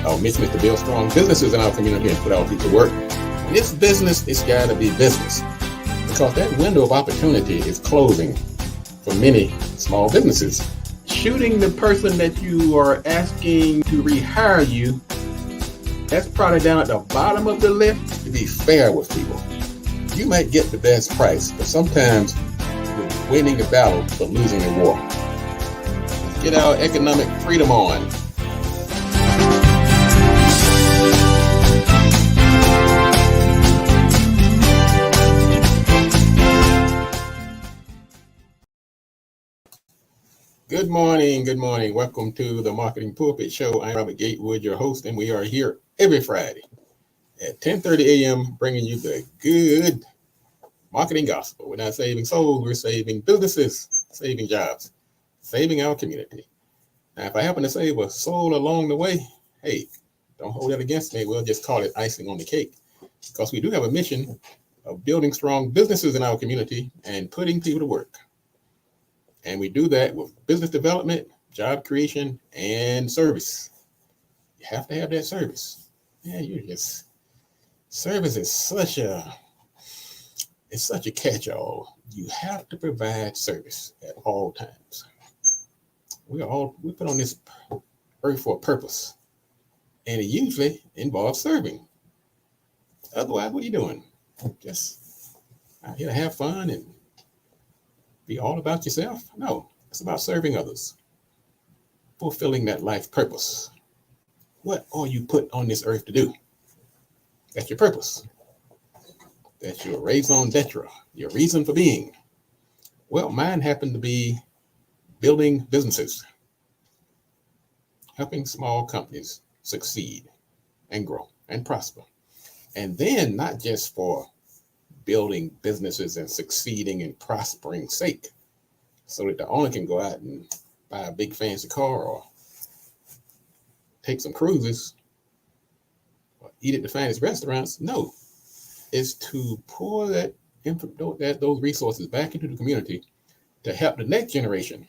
Our mission is to build strong businesses in our community and put our people to work. And this business, it's got to be business, because that window of opportunity is closing for many small businesses. Shooting the person that you are asking to rehire you, that's probably down at the bottom of the list. To be fair with people, you might get the best price, but sometimes you're winning the battle but losing the war. Let's get our economic freedom on. Good morning. Welcome to the Marketing Pulpit Show. I'm Robert Gatewood, your host, and we are here every Friday at 10:30 a.m. bringing you the good marketing gospel. We're not saving souls, we're saving businesses, saving jobs, saving our community. Now, if I happen to save a soul along the way, hey, don't hold that against me. We'll just call it icing on the cake, because we do have a mission of building strong businesses in our community and putting people to work. And we do that with business development, job creation, and service. You have to have that service. Yeah, service is such a catch-all. You have to provide service at all times. We put on this earth for a purpose, and it usually involves serving. Otherwise, what are you doing? Just out here to have fun and be all about yourself? No, it's about serving others, fulfilling that life purpose. What are you put on this earth to do? That's your purpose. That's your raison d'etre, your reason for being. Well, mine happened to be building businesses, helping small companies succeed and grow and prosper. And then not just for building businesses and succeeding and prospering sake, so that the owner can go out and buy a big fancy car or take some cruises or eat at the finest restaurants. No, it's to pour those resources back into the community to help the next generation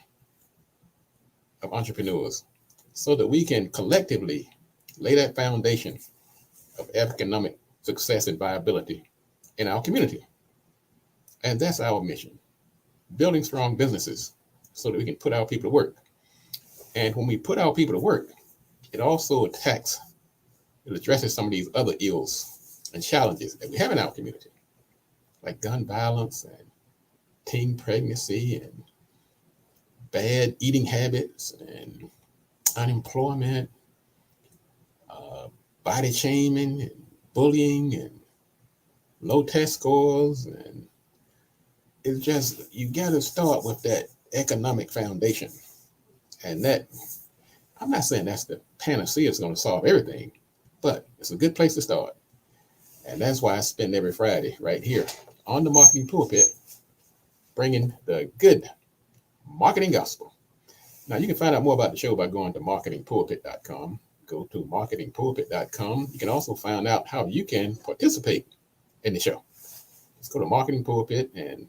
of entrepreneurs, so that we can collectively lay that foundation of economic success and viability in our community. And that's our mission, building strong businesses so that we can put our people to work. And when we put our people to work, it also addresses some of these other ills and challenges that we have in our community, like gun violence and teen pregnancy and bad eating habits and unemployment, body shaming and bullying and low test scores. And it's just, you got to start with that economic foundation. And that, I'm not saying that's the panacea, it's going to solve everything, but it's a good place to start. And that's why I spend every Friday right here on the Marketing Pulpit, bringing the good marketing gospel. Now, you can find out more about the show by going to marketingpulpit.com. Go to marketingpulpit.com. You can also find out how you can participate in the show. Just go to Marketing Pulpit and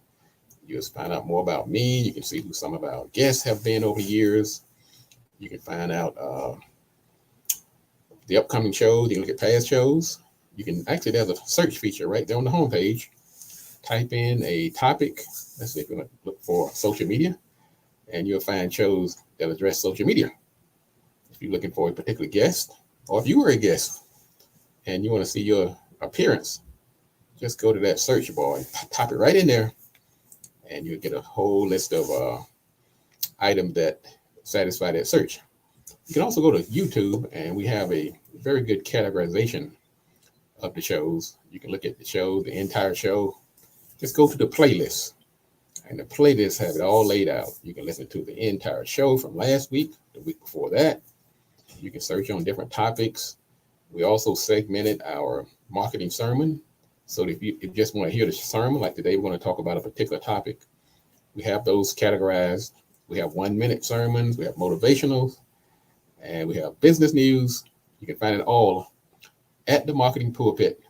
you'll find out more about me. You can see who some of our guests have been over the years. You can find out the upcoming shows. You can look at past shows. You can actually, there's a search feature right there on the homepage. Type in a topic. Let's see if you want to look for social media, and you'll find shows that address social media. If you're looking for a particular guest, or if you were a guest and you want to see your appearance, just go to that search bar and type it right in there, and you'll get a whole list of items that satisfy that search. You can also go to YouTube, and we have a very good categorization of the shows. You can look at the show, the entire show. Just go to the playlist, and the playlist have it all laid out. You can listen to the entire show from last week, the week before that. You can search on different topics. We also segmented our marketing sermon. So if you just want to hear the sermon, like today, we're going to talk about a particular topic. We have those categorized. We have 1-minute sermons, we have motivationals, and we have business news. You can find it all at the Marketing Pulpit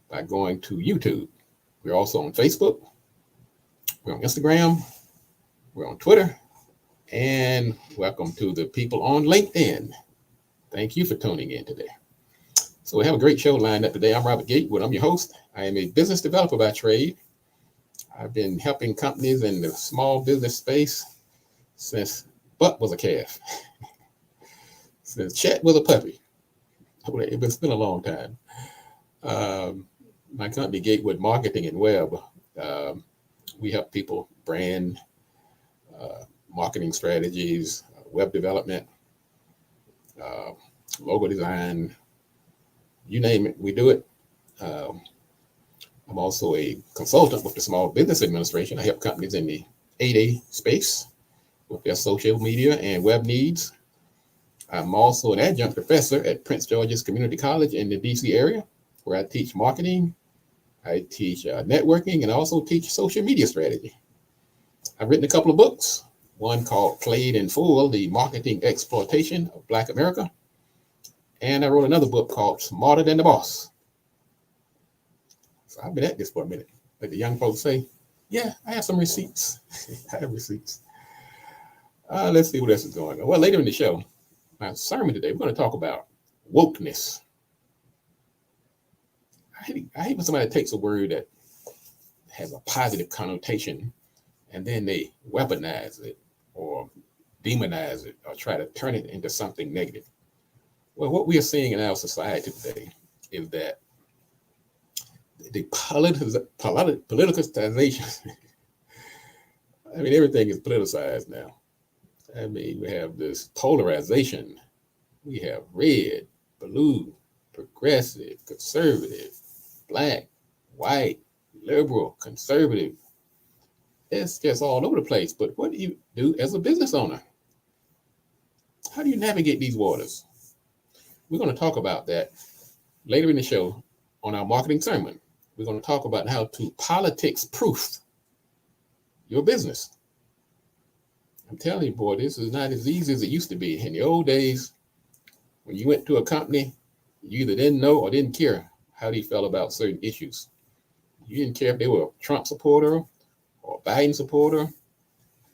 by going to YouTube. We're also on Facebook. We're on Instagram. We're on Twitter. And welcome to the people on LinkedIn. Thank you for tuning in today. So we have a great show lined up today. I'm Robert Gatewood. I'm your host. I am a business developer by trade. I've been helping companies in the small business space since Buck was a calf, since Chet was a puppy. It's been a long time. My company, Gatewood Marketing and Web, we help people brand, marketing strategies, web development, logo design, you name it, we do it. I'm also a consultant with the Small Business Administration. I help companies in the 8A space with their social media and web needs. I'm also an adjunct professor at Prince George's Community College in the DC area, where I teach marketing, I teach networking, and I also teach social media strategy. I've written a couple of books, one called Played in Full, The Marketing Exploitation of Black America. And I wrote another book called Smarter Than the Boss. So I've been at this for a minute. Like the young folks say, yeah, I have some receipts. I have receipts. Let's see what else is going on. Well, later in the show, my sermon today, we're going to talk about wokeness. I hate when somebody takes a word that has a positive connotation and then they weaponize it or demonize it or try to turn it into something negative. Well, what we are seeing in our society today is that the politicization, I mean, everything is politicized now. I mean, we have this polarization. We have red, blue, progressive, conservative, black, white, liberal, conservative. It's just all over the place. But what do you do as a business owner? How do you navigate these waters? We're going to talk about that later in the show on our marketing sermon. We're going to talk about how to politics proof your business. I'm telling you, boy, this is not as easy as it used to be. In the old days, when you went to a company, you either didn't know or didn't care how they felt about certain issues. You didn't care if they were a Trump supporter or a Biden supporter,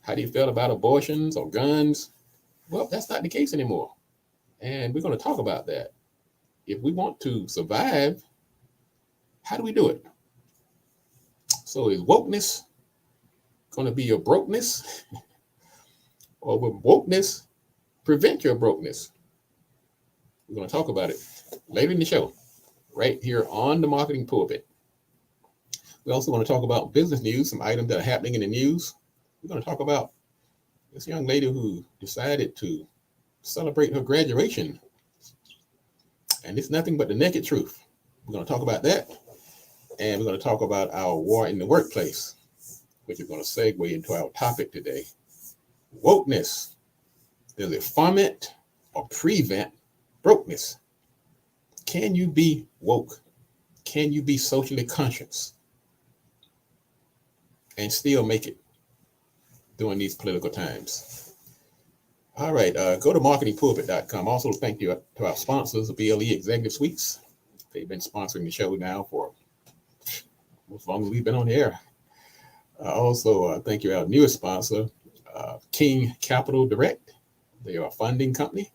how they felt about abortions or guns. Well, that's not the case anymore. And we're going to talk about that. If we want to survive, how do we do it? So is wokeness going to be your brokenness? Or will wokeness prevent your brokenness? We're going to talk about it later in the show, right here on the Marketing Pulpit. We also want to talk about business news, some items that are happening in the news. We're going to talk about this young lady who decided to celebrate her graduation. And it's nothing but the naked truth. We're going to talk about that. And we're going to talk about our war in the workplace, which is going to segue into our topic today. Wokeness. Does it foment or prevent brokenness? Can you be woke? Can you be socially conscious and still make it during these political times? All right, go to marketingpulpit.com. Also, thank you to our sponsors, BLE Executive Suites. They've been sponsoring the show now for as long as we've been on the air. Also, thank you to our newest sponsor, King Capital Direct. They are a funding company.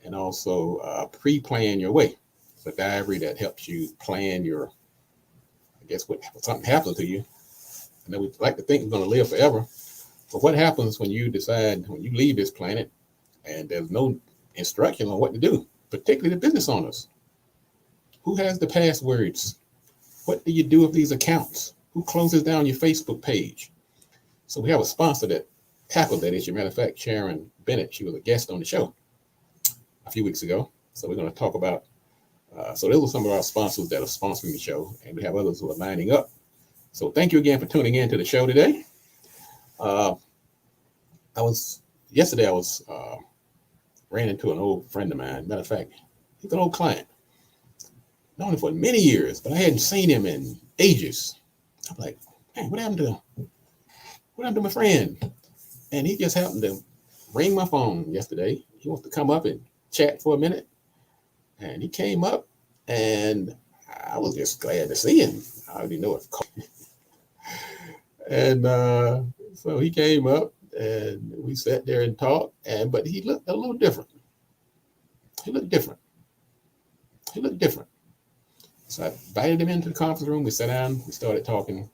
And also Pre-Plan Your Way. It's a diary that helps you plan your, I guess, when something happens to you. I know we like to think we're going to live forever. But what happens when you decide, when you leave this planet and there's no instruction on what to do, particularly the business owners? Who has the passwords? What do you do with these accounts? Who closes down your Facebook page? So we have a sponsor that tackled that issue. Matter of fact, Sharon Bennett, she was a guest on the show a few weeks ago. So we're going to talk about, so those are some of our sponsors that are sponsoring the show, and we have others who are lining up. So thank you again for tuning in to the show today. Yesterday I ran into an old friend of mine. Matter of fact, he's an old client. Known him for many years, but I hadn't seen him in ages. I'm like, man, what happened to my friend? And he just happened to ring my phone yesterday. He wants to come up and chat for a minute. And he came up, and I was just glad to see him. I already know it. And so he came up, and we sat there and talked. But he looked a little different. He looked different. He looked different. So I invited him into the conference room. We sat down, we started talking.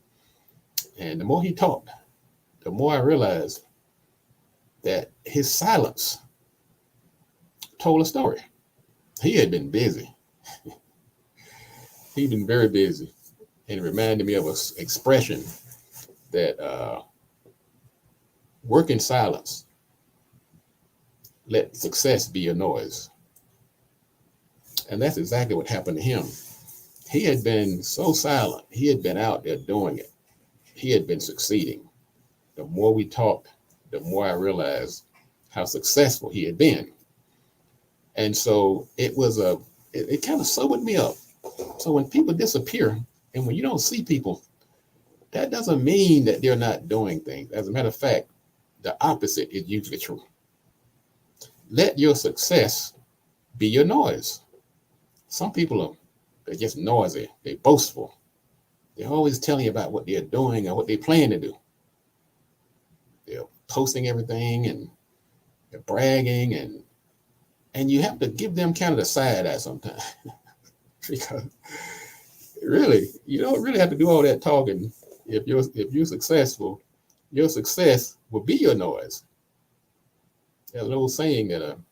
And the more he talked, the more I realized that his silence told a story. He had been busy. He'd been very busy. And it reminded me of an expression that work in silence. Let success be your noise. And that's exactly what happened to him. He had been so silent. He had been out there doing it. He had been succeeding. The more we talked, the more I realized how successful he had been. And so it kind of sobered me up. So when people disappear and when you don't see people, that doesn't mean that they're not doing things. As a matter of fact, the opposite is usually true. Let your success be your noise. Some people they're just noisy. They're boastful. They're always telling you about what they're doing or what they plan to do. They're posting everything and they're bragging and you have to give them kind of the side eye sometimes. Because really, you don't really have to do all that talking. If you're successful, your success will be your noise. There's an old saying that an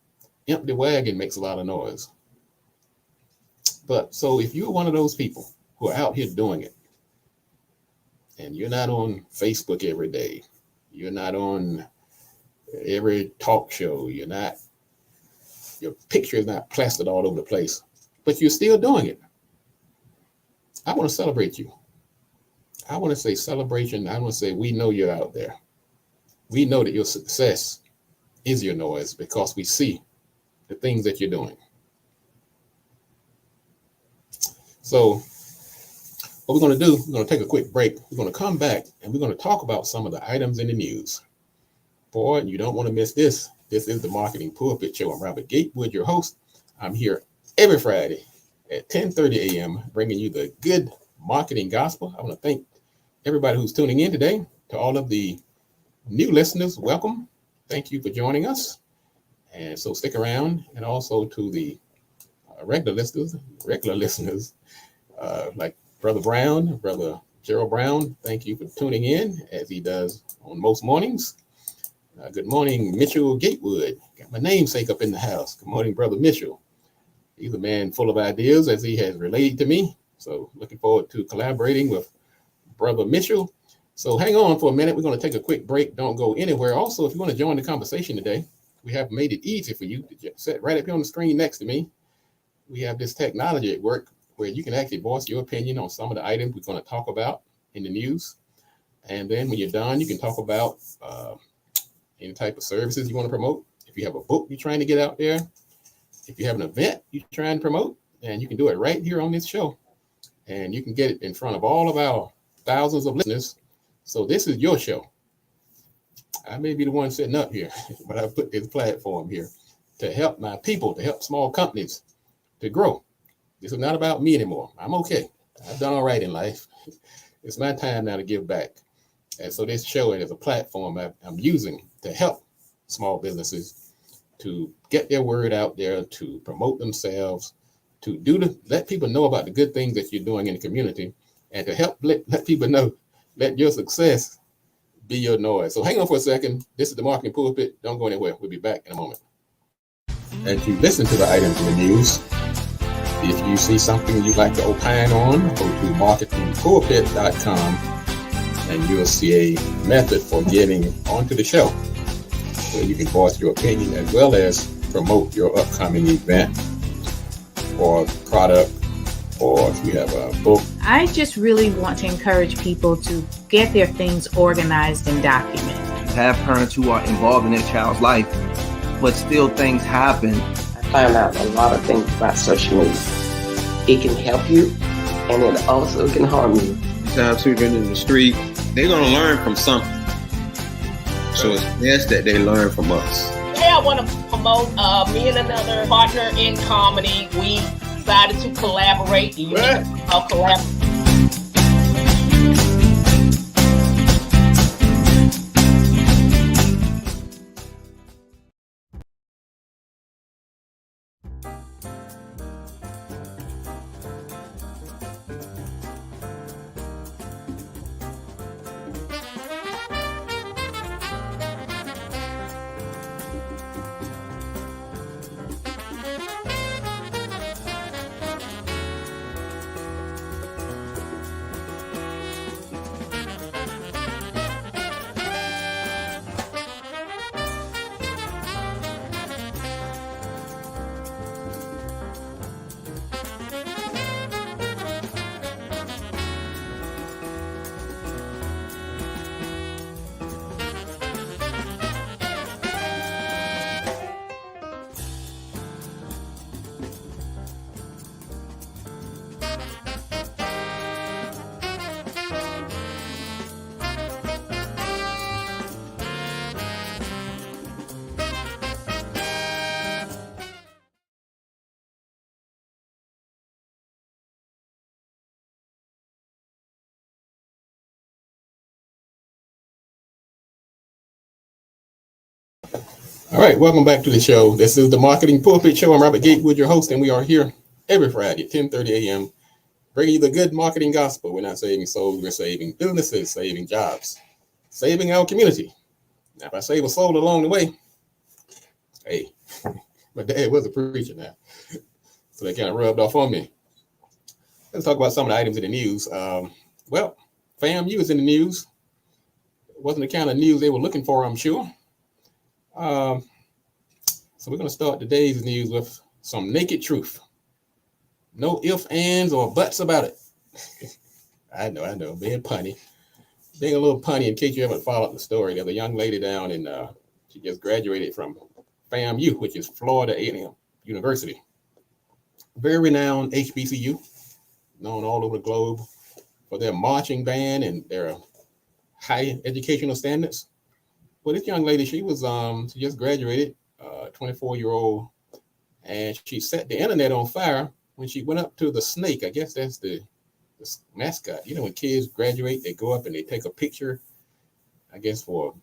empty wagon makes a lot of noise. But so if you're one of those people who are out here doing it, and you're not on Facebook every day, you're not on every talk show, your picture is not plastered all over the place, but you're still doing it, I want to celebrate you. I want to say celebration. I want to say we know you're out there. We know that your success is your noise because we see the things that you're doing. So what we're going to do, we're going to take a quick break. We're going to come back and we're going to talk about some of the items in the news. Boy, you don't want to miss this. This is the Marketing Pulpit Show. I'm Robert Gatewood, your host. I'm here every Friday at 10:30 a.m. bringing you the good marketing gospel. I want to thank everybody who's tuning in today. To all of the new listeners, welcome. Thank you for joining us. And so stick around. And also to the regular listeners, like Brother Brown, Brother Gerald Brown, thank you for tuning in as he does on most mornings. Good morning, Mitchell Gatewood. Got my namesake up in the house. Good morning, Brother Mitchell. He's a man full of ideas as he has relayed to me. So looking forward to collaborating with Brother Mitchell. So hang on for a minute. We're going to take a quick break. Don't go anywhere. Also, if you want to join the conversation today, we have made it easy for you to sit right up here on the screen next to me. We have this technology at work where you can actually voice your opinion on some of the items we're going to talk about in the news. And then when you're done, you can talk about any type of services you want to promote. If you have a book you're trying to get out there, if you have an event you're trying to promote, and you can do it right here on this show. And you can get it in front of all of our thousands of listeners. So this is your show. I may be the one sitting up here, but I put this platform here to help my people, to help small companies to grow. This is not about me anymore. I'm okay. I've done all right in life. It's my time now to give back. And so this show is a platform I'm using to help small businesses to get their word out there, to promote themselves, to let people know about the good things that you're doing in the community, and to help let people know, let your success be your noise. So hang on for a second. This is the Marketing Pulpit. Don't go anywhere. We'll be back in a moment. As you listen to the items in the news, if you see something you'd like to opine on, go to marketingpulpit.com and you'll see a method for getting onto the show where you can voice your opinion as well as promote your upcoming event or product, or if you have a book. I just really want to encourage people to get their things organized and documented. Have parents who are involved in their child's life, but still things happen. I found out a lot of things about social media. It can help you, and it also can harm you. Time children in the street, they're going to learn from something. So it's best that they learn from us. Hey, I want to promote me and another partner in comedy. We decided to collaborate. All right, welcome back to the show. This is the Marketing Pulpit Show. I'm Robert Gatewood, your host, and we are here every Friday at 10:30 a.m. bringing you the good marketing gospel. We're not saving souls, we're saving businesses, saving jobs, saving our community. Now, if I save a soul along the way, hey, my dad was a preacher now, so that kind of rubbed off on me. Let's talk about some of the items in the news. Well, FAMU is in the news. It wasn't the kind of news they were looking for, I'm sure. So we're going to start today's news with some naked truth. No ifs, ands, or buts about it. I know, being punny. Being a little punny, in case you haven't followed the story, there's a young lady down in, she just graduated from FAMU, which is Florida A&M University. Very renowned HBCU, known all over the globe for their marching band and their high educational standards. Well, this young lady, she just graduated, 24-year-old, and she set the internet on fire when she went up to the snake. I guess that's the mascot. You know, when kids graduate, they go up and they take a picture, I guess for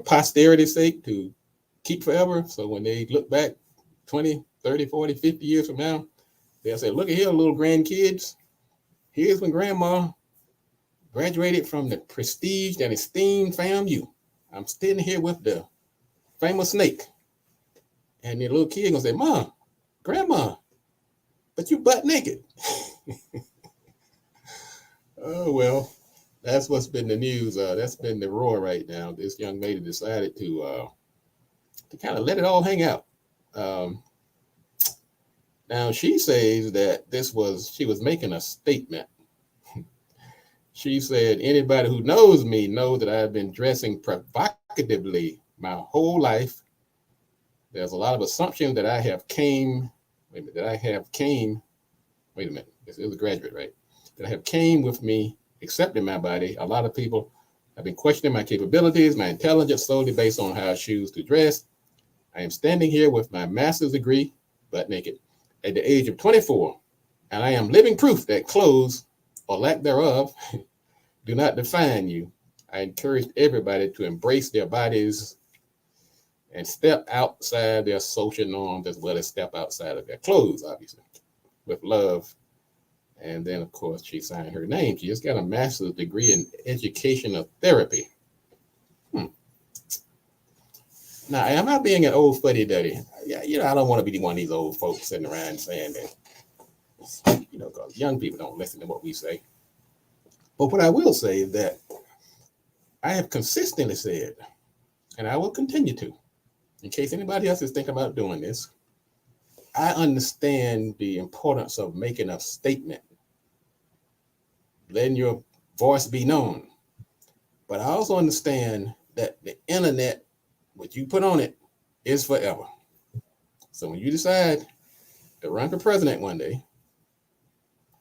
posterity's sake, to keep forever. So when they look back 20, 30, 40, 50 years from now, they'll say, look at here, little grandkids. Here's when grandma graduated from the prestige and esteemed FAMU. I'm standing here with the famous snake. And the little kid gonna say, Mom, Grandma, but you butt naked. Oh, well, that's what's been the news. That's been the roar right now. This young lady decided to kind of let it all hang out. Now she says that she was making a statement. She said, anybody who knows me knows that I've been dressing provocatively my whole life. There's a lot of assumptions that I have came, this is a graduate, right? That have came with me accepting my body. A lot of people have been questioning my capabilities, my intelligence solely based on how I choose to dress. I am standing here with my master's degree, butt naked, at the age of 24, and I am living proof that clothes, or lack thereof, do not define you. I encourage everybody to embrace their bodies and step outside their social norms as well as step outside of their clothes, obviously, with love. And then, of course, she signed her name. She just got a master's degree in educational therapy. Now, am I being an old fuddy-duddy? Yeah, I don't want to be one of these old folks sitting around saying that, because young people don't listen to what we say. But what I will say is that I have consistently said, and I will continue to, in case anybody else is thinking about doing this, I understand the importance of making a statement, letting your voice be known. But I also understand that the internet, what you put on it, is forever. So when you decide to run for president one day,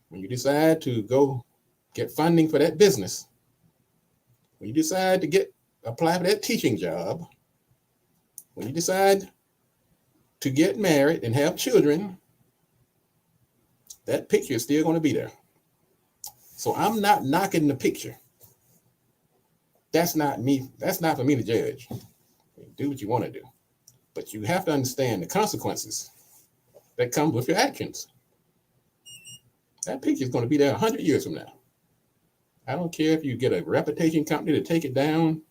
when you decide to go get funding for that business, when you decide to apply for that teaching job, when you decide to get married and have children, that picture is still going to be there. So I'm not knocking the picture. That's not me. That's not for me to judge. Do what you want to do. But you have to understand the consequences that come with your actions. That picture is going to be there 100 years from now. I don't care if you get a reputation company to take it down.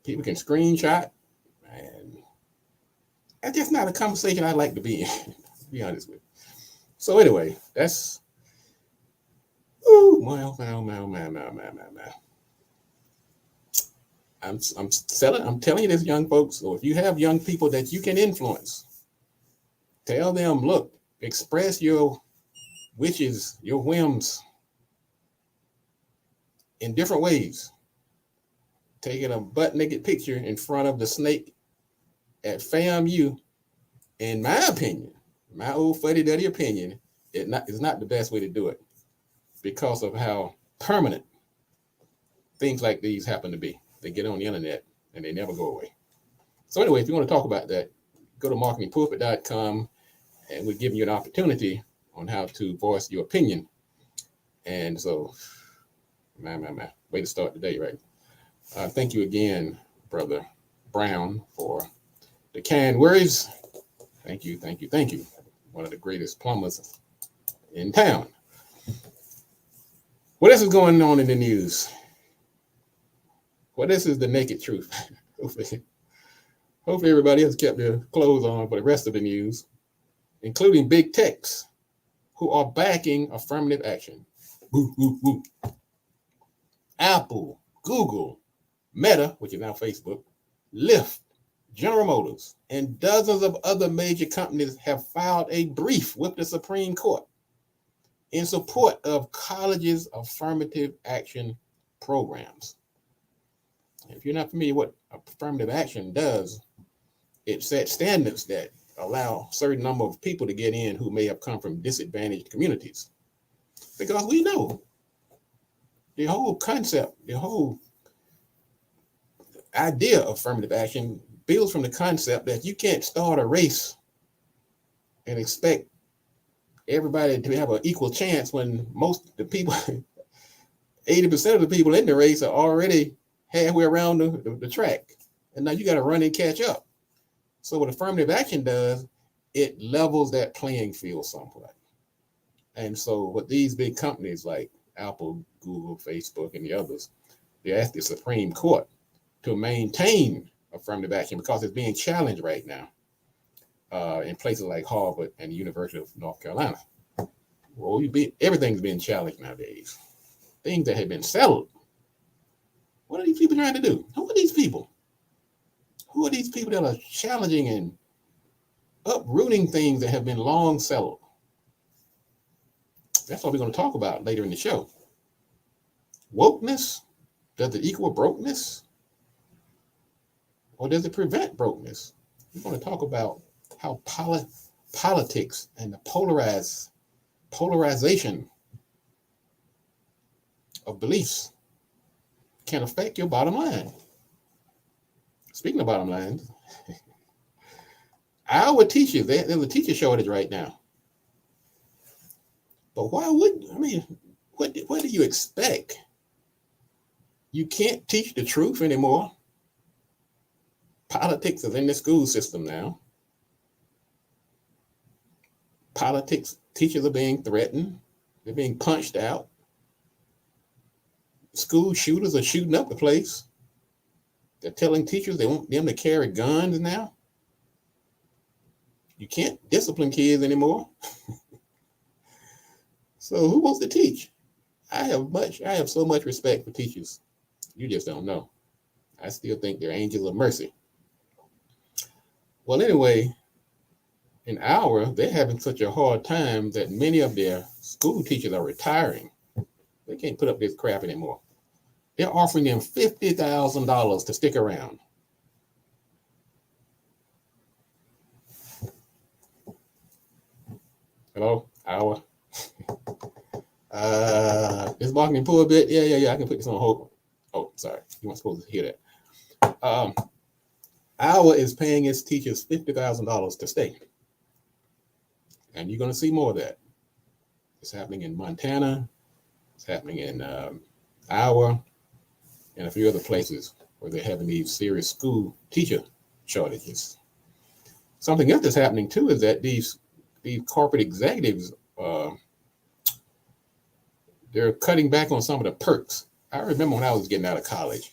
People can screenshot. And that's just not a conversation I like to be in, to be honest with you. So anyway, that's, I'm telling you this, young folks. So if you have young people that you can influence, tell them, look, express your wishes, your whims in different ways. Taking a butt naked picture in front of the snake at FAMU, in my opinion, my old fuddy-duddy opinion, is not the best way to do it because of how permanent things like these happen to be. They get on the internet and they never go away. So anyway, if you want to talk about that, go to marketingpulpit.com and we're giving you an opportunity on how to voice your opinion. And so, way to start the day, right? Thank you again Brother Brown, for the kind words. Thank you, thank you, thank you. One of the greatest plumbers in town. What else is going on in the news? Well, this is the naked truth. Hopefully everybody has kept their clothes on for the rest of the news, including big techs who are backing affirmative action. Woo, woo, woo. Apple, Google, Meta, which is now Facebook, Lyft, General Motors, and dozens of other major companies have filed a brief with the Supreme Court in support of colleges' affirmative action programs. If you're not familiar with what affirmative action does, it sets standards that allow a certain number of people to get in who may have come from disadvantaged communities. Because we know the whole concept, the whole idea of affirmative action builds from the concept that you can't start a race and expect everybody to have an equal chance when most of the people, 80% of the people in the race are already halfway around the track. And now you got to run and catch up. So what affirmative action does, it levels that playing field somewhat. And so what these big companies like Apple, Google, Facebook, and the others, they asked the Supreme Court to maintain affirmative action because it's being challenged right now in places like Harvard and the University of North Carolina. Well, everything's being challenged nowadays. Things that have been settled. What are these people trying to do? Who are these people? Who are these people that are challenging and uprooting things that have been long settled? That's what we're going to talk about later in the show. Wokeness, does it equal brokenness? Or does it prevent brokenness? We're going to talk about how politics and the polarization of beliefs can affect your bottom line. Speaking of bottom lines, our teachers, there's a teacher shortage right now. But what do you expect? You can't teach the truth anymore. Politics is in the school system now. Politics, teachers are being threatened. They're being punched out. School shooters are shooting up the place. They're telling teachers they want them to carry guns now. You can't discipline kids anymore. So who wants to teach? I have so much respect for teachers. You just don't know. I still think they're angels of mercy. Well, anyway, they're having such a hard time that many of their school teachers are retiring. They can't put up this crap anymore. They're offering them $50,000 to stick around. Hello, Hour. Is marketing poor a bit? Yeah. I can put this on hold. Oh, sorry. You weren't supposed to hear that. Hour is paying its teachers $50,000 to stay. And you're going to see more of that. It's happening in Montana. It's happening in Iowa and a few other places where they're having these serious school teacher shortages. Something else that's happening too is that these corporate executives, they're cutting back on some of the perks. I remember when I was getting out of college,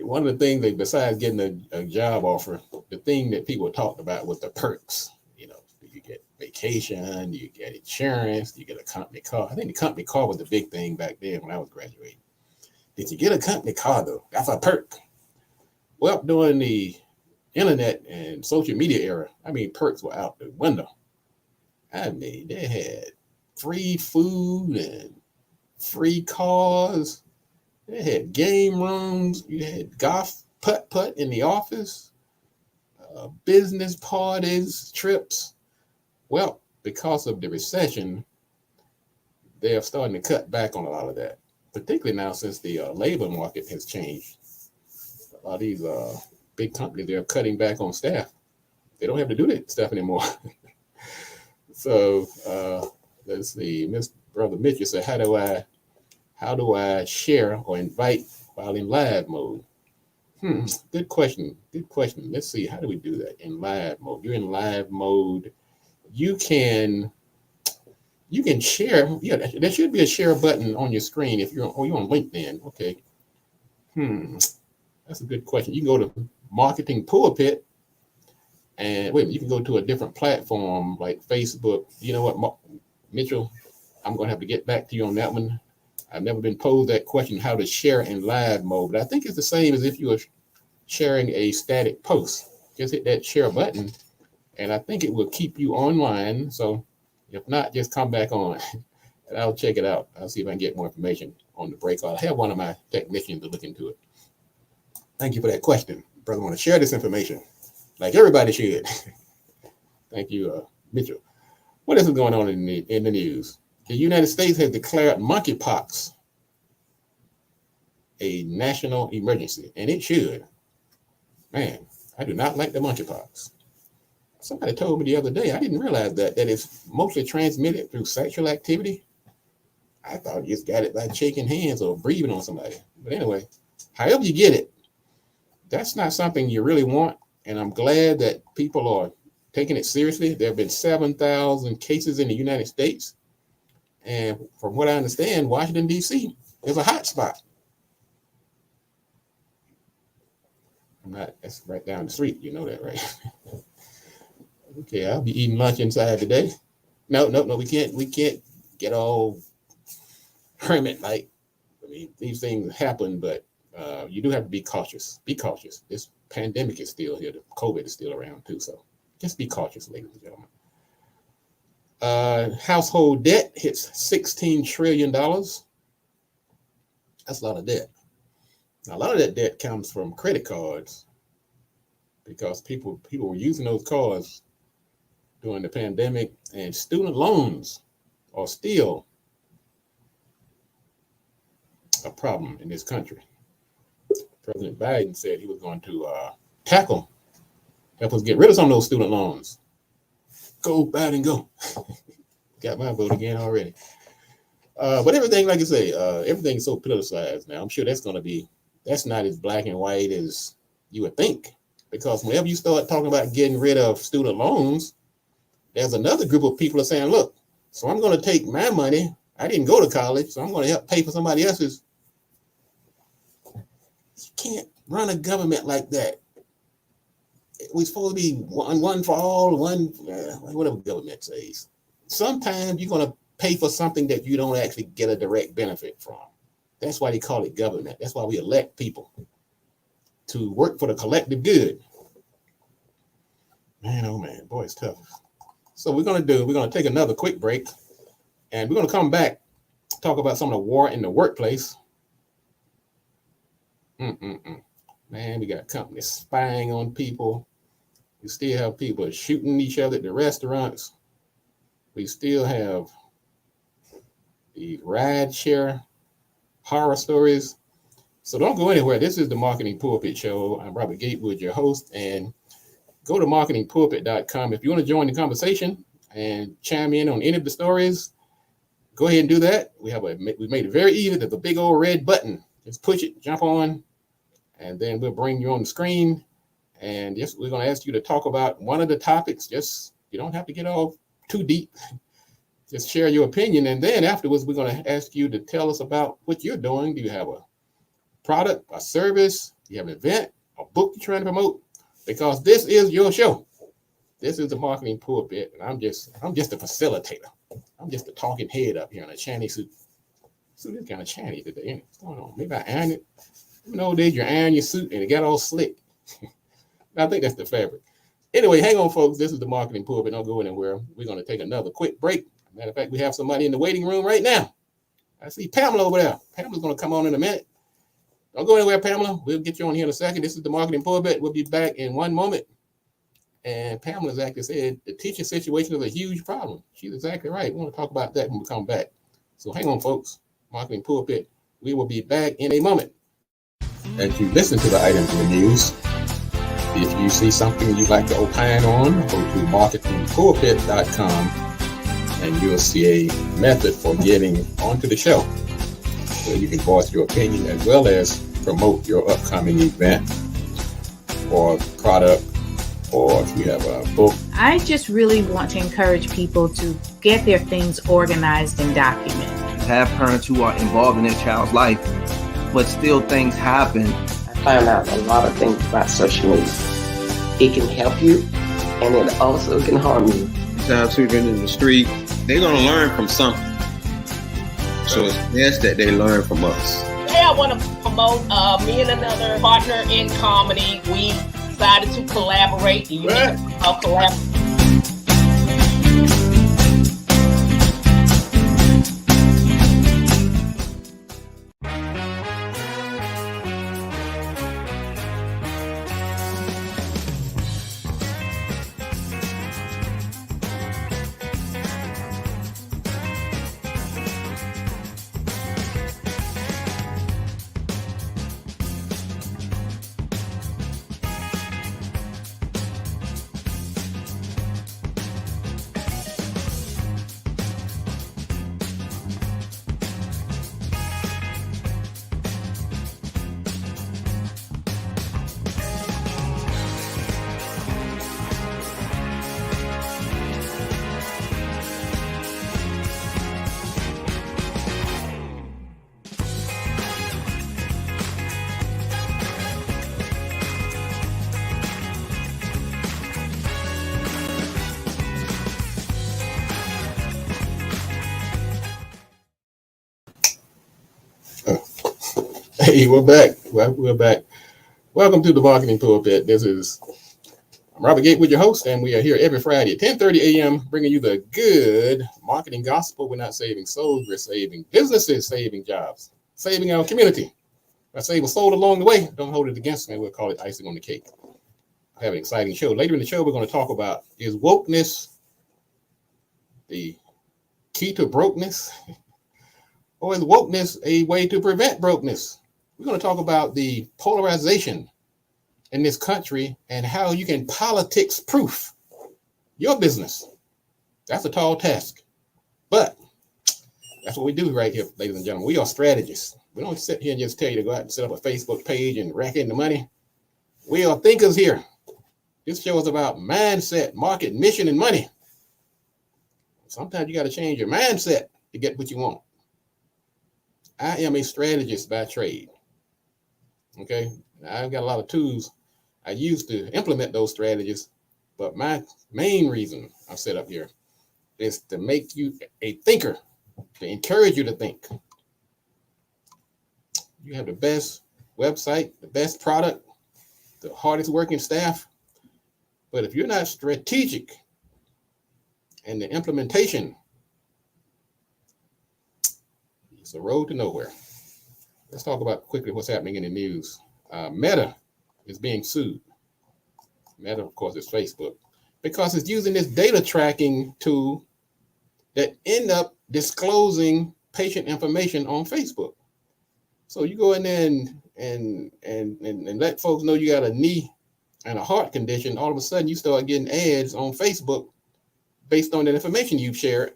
one of the things that besides getting a job offer, the thing that people talked about was the perks. You get vacation, you get insurance, you get a company car. I think the company car was the big thing back then when I was graduating. Did you get a company car though? That's a perk. Well, during the internet and social media era, perks were out the window. They had free food and free cars. They had game rooms. You had golf putt in the office, business parties, trips. Well, because of the recession, they're starting to cut back on a lot of that, particularly now since the labor market has changed. A lot of these big companies, they're cutting back on staff. They don't have to do that stuff anymore. So let's see. Brother Mitchell said, how do I share or invite while in live mode. Good question. Good question. Let's see. How do we do that in live mode? You're in live mode. You can share. Yeah, there should be a share button on your screen if you're on LinkedIn. Okay. That's a good question. You can go to Marketing Pulpit, and you can go to a different platform like Facebook. You know what, Mitchell? I'm going to have to get back to you on that one. I've never been posed that question, how to share in live mode, but I think it's the same as if you were sharing a static post. Just hit that share button, and I think it will keep you online. So if not, just come back on, and I'll check it out. I'll see if I can get more information on the break. I'll have one of my technicians to look into it. Thank you for that question. Brother, I want to share this information like everybody should. Thank you, Mitchell. What else is going on in the news? The United States has declared monkeypox a national emergency, and it should. Man, I do not like the monkeypox. Somebody told me the other day, I didn't realize that it's mostly transmitted through sexual activity. I thought you just got it by shaking hands or breathing on somebody. But anyway, however you get it, that's not something you really want. And I'm glad that people are taking it seriously. There have been 7,000 cases in the United States. And from what I understand, Washington, D.C. is a hot spot. That's right down the street. You know that, right? Okay, I'll be eating lunch inside today. No, we can't get all hermit like. I mean, these things happen, but you do have to be cautious. Be cautious. This pandemic is still here. The COVID is still around too. So just be cautious, ladies and gentlemen. Household debt hits $16 trillion. That's a lot of debt. Now, a lot of that debt comes from credit cards because people were using those cards during the pandemic, and student loans are still a problem in this country. President Biden said he was going to help us get rid of some of those student loans. Go, Biden, go. Got my vote again already. But everything, like I say, everything's so politicized now. I'm sure that's not as black and white as you would think. Because whenever you start talking about getting rid of student loans, there's another group of people are saying, look, so I'm going to take my money. I didn't go to college, so I'm going to help pay for somebody else's. You can't run a government like that. We're supposed to be one for all, whatever government says. Sometimes you're going to pay for something that you don't actually get a direct benefit from. That's why they call it government. That's why we elect people to work for the collective good. Man, oh man, boy, it's tough. So we're going to take another quick break, and we're going to come back, talk about some of the war in the workplace. Man, we got companies spying on people. We still have people shooting each other at the restaurants. We still have the ride share horror stories. So don't go anywhere. This is the Marketing Pulpit Show. I'm Robert Gatewood, your host, and go to marketingpulpit.com. If you want to join the conversation and chime in on any of the stories, go ahead and do that. We made it very easy. There's a big old red button. Just push it, jump on, and then we'll bring you on the screen. And yes, we're going to ask you to talk about one of the topics. Just, you don't have to get all too deep. Just share your opinion. And then afterwards, we're going to ask you to tell us about what you're doing. Do you have a product, a service? Do you have an event, a book you're trying to promote? Because this is your show. This is the Marketing Pulpit, and I'm just a facilitator. I'm just a talking head up here in a shiny suit. Suit is kind of shiny today. What's going on? Maybe I iron it. You know, days you iron your suit and it got all slick. I think that's the fabric. Anyway, hang on, folks. This is the Marketing Pulpit. Don't go anywhere. We're going to take another quick break. Matter of fact, we have somebody in the waiting room right now. I see Pamela over there. Pamela's going to come on in a minute. Don't go anywhere, Pamela. We'll get you on here in a second. This is the Marketing Pulpit. We'll be back in one moment. And Pamela's actually said the teacher situation is a huge problem. She's exactly right. We want to talk about that when we come back. So hang on, folks. Marketing Pulpit. We will be back in a moment. As you listen to the items in the news, if you see something you'd like to opine on, go to marketingpulpit.com and you'll see a method for getting onto the show. So you can voice your opinion as well as promote your upcoming event or product, or if you have a book. I just really want to encourage people to get their things organized and document. Have parents who are involved in their child's life, but still things happen. I found out a lot of things about social media. It can help you, and it also can harm you. Sometimes children in the street, they're gonna learn from something. So it's best that they learn from us. Today I want to promote me and another partner in comedy. We decided to collaborate. The unique collaboration. Hey, we're back. We're back. Welcome to the Marketing Pulpit. I'm Robert Gate with your host, and we are here every Friday at 10:30 a.m. bringing you the good marketing gospel. We're not saving souls, we're saving businesses, saving jobs, saving our community. If I save a soul along the way, don't hold it against me. We'll call it icing on the cake. I have an exciting show. Later in the show, we're going to talk about, is wokeness the key to brokenness? Or is wokeness a way to prevent brokenness? We're going to talk about the polarization in this country and how you can politics proof your business. That's a tall task, but that's what we do right here, ladies and gentlemen. We are strategists. We don't sit here and just tell you to go out and set up a Facebook page and rack in the money. We are thinkers here. This show is about mindset, market, mission, and money. Sometimes you got to change your mindset to get what you want. I am a strategist by trade. Okay, I've got a lot of tools I use to implement those strategies, but my main reason I set up here is to make you a thinker, to encourage you to think. You have the best website, the best product, the hardest working staff, but if you're not strategic in the implementation, it's a road to nowhere. Let's talk about quickly what's happening in the news. Meta is being sued. Meta, of course, is Facebook, because it's using this data tracking tool that end up disclosing patient information on Facebook. So you go in there and let folks know you got a knee and a heart condition. All of a sudden, you start getting ads on Facebook based on that information you've shared,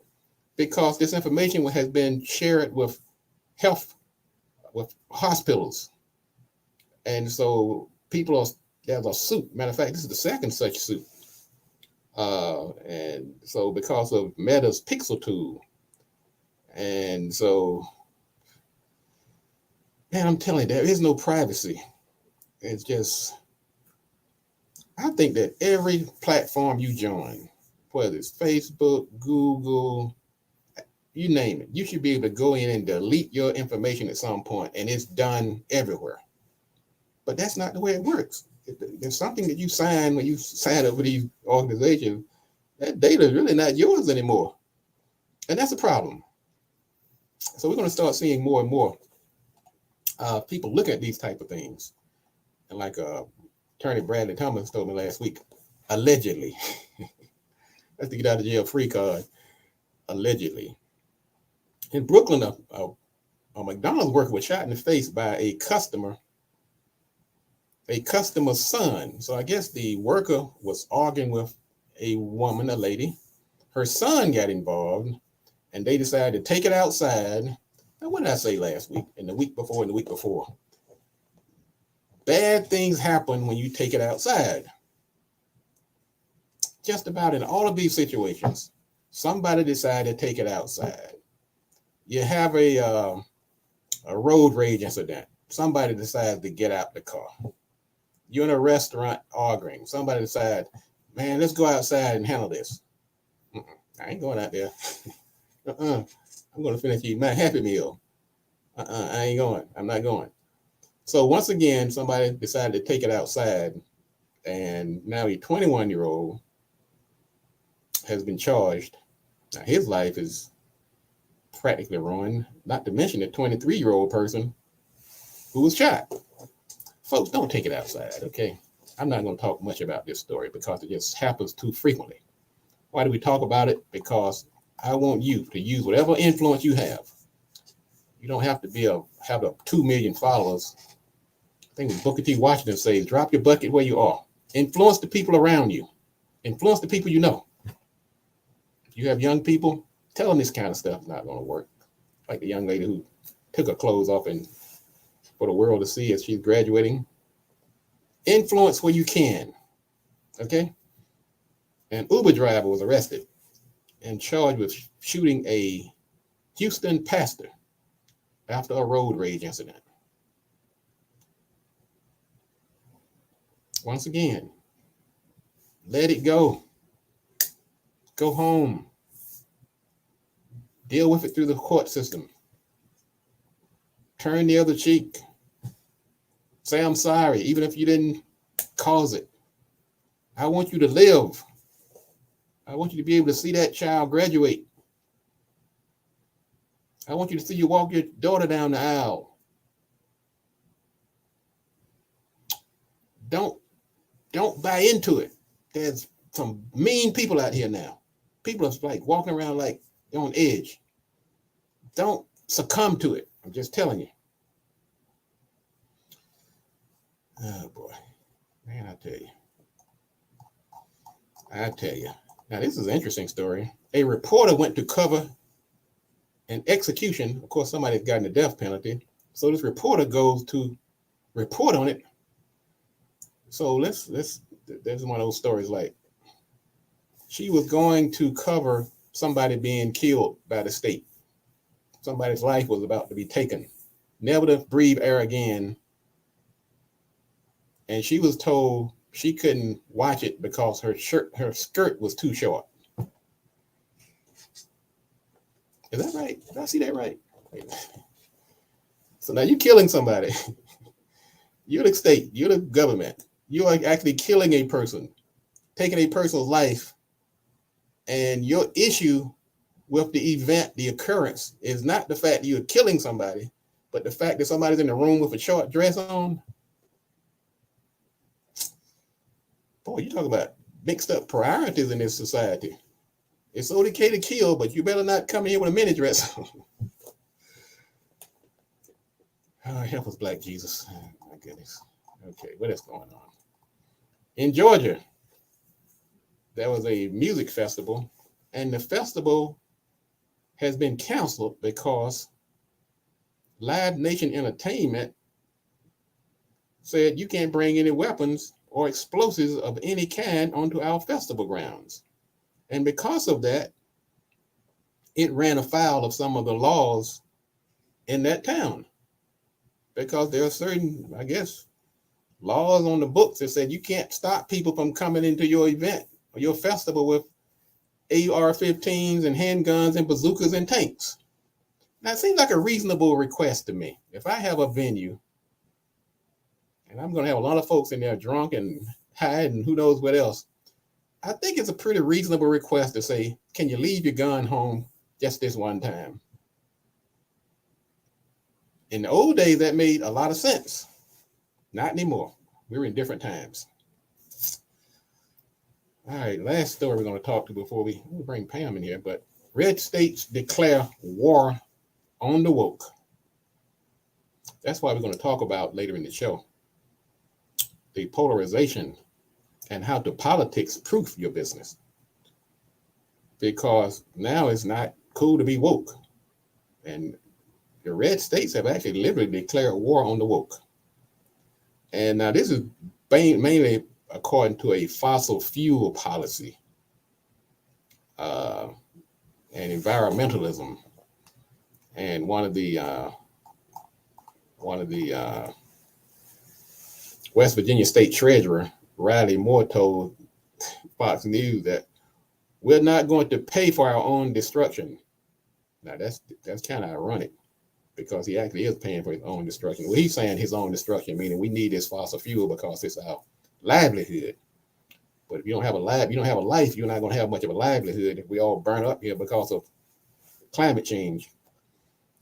because this information has been shared with hospitals. And so there's a suit. Matter of fact, this is the second such suit. And so because of Meta's Pixel tool. And so, man, I'm telling you, there is no privacy. It's just, I think that every platform you join, whether it's Facebook, Google, you name it, you should be able to go in and delete your information at some point, and it's done everywhere. But that's not the way it works. There's something that you sign when you sign up with these organizations. That data is really not yours anymore. And that's a problem. So we're going to start seeing more and more people look at these type of things. And like Attorney Bradley Thomas told me last week, allegedly. That's the get out of jail free card, allegedly. In Brooklyn, a McDonald's worker was shot in the face by a customer's son. So I guess the worker was arguing with a woman, a lady. Her son got involved, and they decided to take it outside. Now, what did I say last week? And the week before, and the week before. Bad things happen when you take it outside. Just about in all of these situations, somebody decided to take it outside. You have a road rage incident. Somebody decides to get out the car. You're in a restaurant arguing. Somebody decides, man, let's go outside and handle this. I ain't going out there. I'm going to finish eating my Happy Meal. I ain't going. I'm not going. So once again, somebody decided to take it outside, and now a 21-year-old has been charged. Now his life is practically ruined, not to mention the 23-year-old person who was shot. Folks, don't take it outside, okay? I'm not going to talk much about this story because it just happens too frequently. Why do we talk about it? Because I want you to use whatever influence you have. You don't have to have 2 million followers. I think Booker T. Washington says, drop your bucket where you are. Influence the people around you. Influence the people you know. If you have young people, tell them this kind of stuff is not going to work. Like the young lady who took her clothes off and for the world to see as she's graduating. Influence where you can. Okay? An Uber driver was arrested and charged with shooting a Houston pastor after a road rage incident. Once again, let it go. Go home. Deal with it through the court system. Turn the other cheek. Say, I'm sorry, even if you didn't cause it. I want you to live. I want you to be able to see that child graduate. I want you to see you walk your daughter down the aisle. Don't buy into it. There's some mean people out here now. People are like walking around like they're on edge. Don't succumb to it. I'm just telling you. Oh boy, man, I tell you. Now this is an interesting story. A reporter went to cover an execution. Of course, somebody's gotten the death penalty. So this reporter goes to report on it. So there's one of those stories like she was going to cover somebody being killed by the state. Somebody's life was about to be taken, never to breathe air again. And she was told she couldn't watch it because her skirt was too short. Is that right? Did I see that right? So now you're killing somebody. You're the state, you're the government. You are actually killing a person, taking a person's life. And your issue with the event, the occurrence, is not the fact that you're killing somebody, but the fact that somebody's in the room with a short dress on. Boy, you talk about mixed up priorities in this society. It's okay to kill, but you better not come in here with a mini dress on. Oh, help us, Black Jesus. Oh, my goodness. Okay, what is going on? In Georgia, there was a music festival, and the festival has been canceled because Live Nation Entertainment said you can't bring any weapons or explosives of any kind onto our festival grounds. And because of that, it ran afoul of some of the laws in that town. Because there are certain, I guess, laws on the books that said you can't stop people from coming into your event or your festival with AR-15s and handguns and bazookas and tanks. Now, it seems like a reasonable request to me. If I have a venue and I'm going to have a lot of folks in there drunk and high and who knows what else, I think it's a pretty reasonable request to say, can you leave your gun home just this one time? In the old days, that made a lot of sense. Not anymore. We're in different times. All right, last story we're going to talk to before we bring Pam in here, but red states declare war on the woke. That's why we're going to talk about later in the show. The polarization and how to politics proof your business. Because now it's not cool to be woke. And the red states have actually literally declared war on the woke. And now this is mainly according to a fossil fuel policy and environmentalism. And one of the West Virginia State Treasurer, Riley Moore, told Fox News that we're not going to pay for our own destruction. Now that's kind of ironic, because he actually is paying for his own destruction. Well, he's saying his own destruction, meaning we need this fossil fuel because it's our livelihood. But if you don't have a life, you're not going to have much of a livelihood if we all burn up here because of climate change.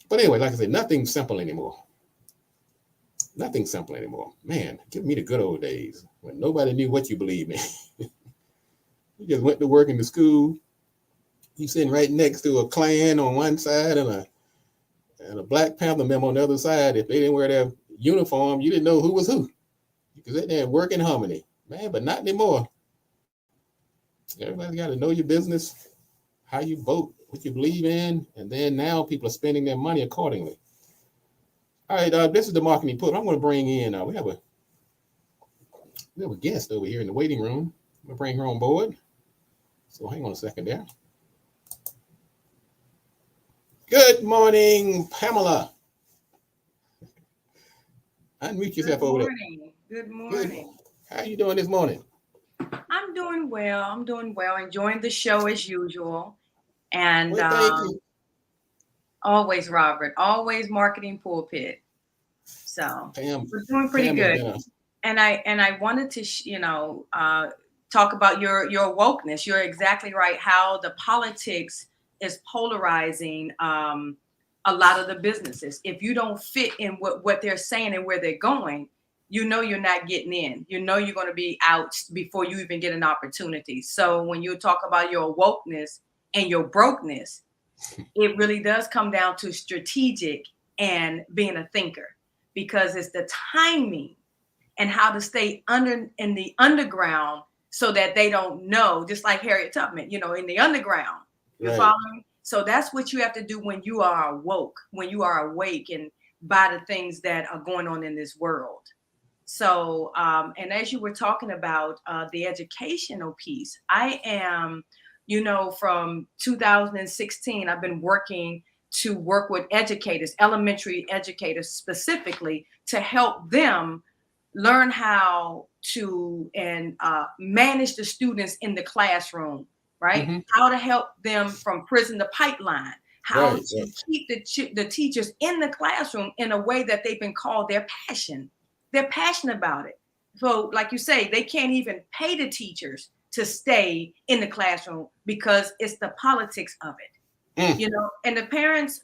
But anyway, like I said, nothing's simple anymore. Nothing's simple anymore. Man, give me the good old days when nobody knew what you believed in. You just went to work in the school. You sitting right next to a Klan on one side and a Black Panther member on the other side. If they didn't wear their uniform, you didn't know who was who. You could sit there and work in harmony. Man, but not anymore. Everybody's got to know your business, how you vote, what you believe in, and then now people are spending their money accordingly. All right, this is the marketing put. I'm going to bring in. We have a guest over here in the waiting room. I'm going to bring her on board. So hang on a second there. Good morning, Pamela. Unmute yourself over there. Good morning. How are you doing this morning? I'm doing well. Enjoying the show as usual. And Well, thank you. always, Robert, always marketing pulpit. So Pam, we're doing pretty Pam good. And I wanted to, talk about your wokeness. You're exactly right. How the politics is polarizing a lot of the businesses. If you don't fit in what they're saying and where they're going, you're not getting in. You're going to be out before you even get an opportunity. So when you talk about your wokeness and your brokenness, it really does come down to strategic and being a thinker, because it's the timing and how to stay in the underground so that they don't know, just like Harriet Tubman, in the underground. You follow me? So that's what you have to do when you are awoke, when you are awakened by the things that are going on in this world. So, and as you were talking about the educational piece, I am, from 2016, I've been working with educators, elementary educators specifically, to help them learn how to manage the students in the classroom, right? Mm-hmm. How to help them from prison to pipeline, how to keep the teachers in the classroom in a way that they've been called their passion. They're passionate about it. So like you say, they can't even pay the teachers to stay in the classroom because it's the politics of it, and the parents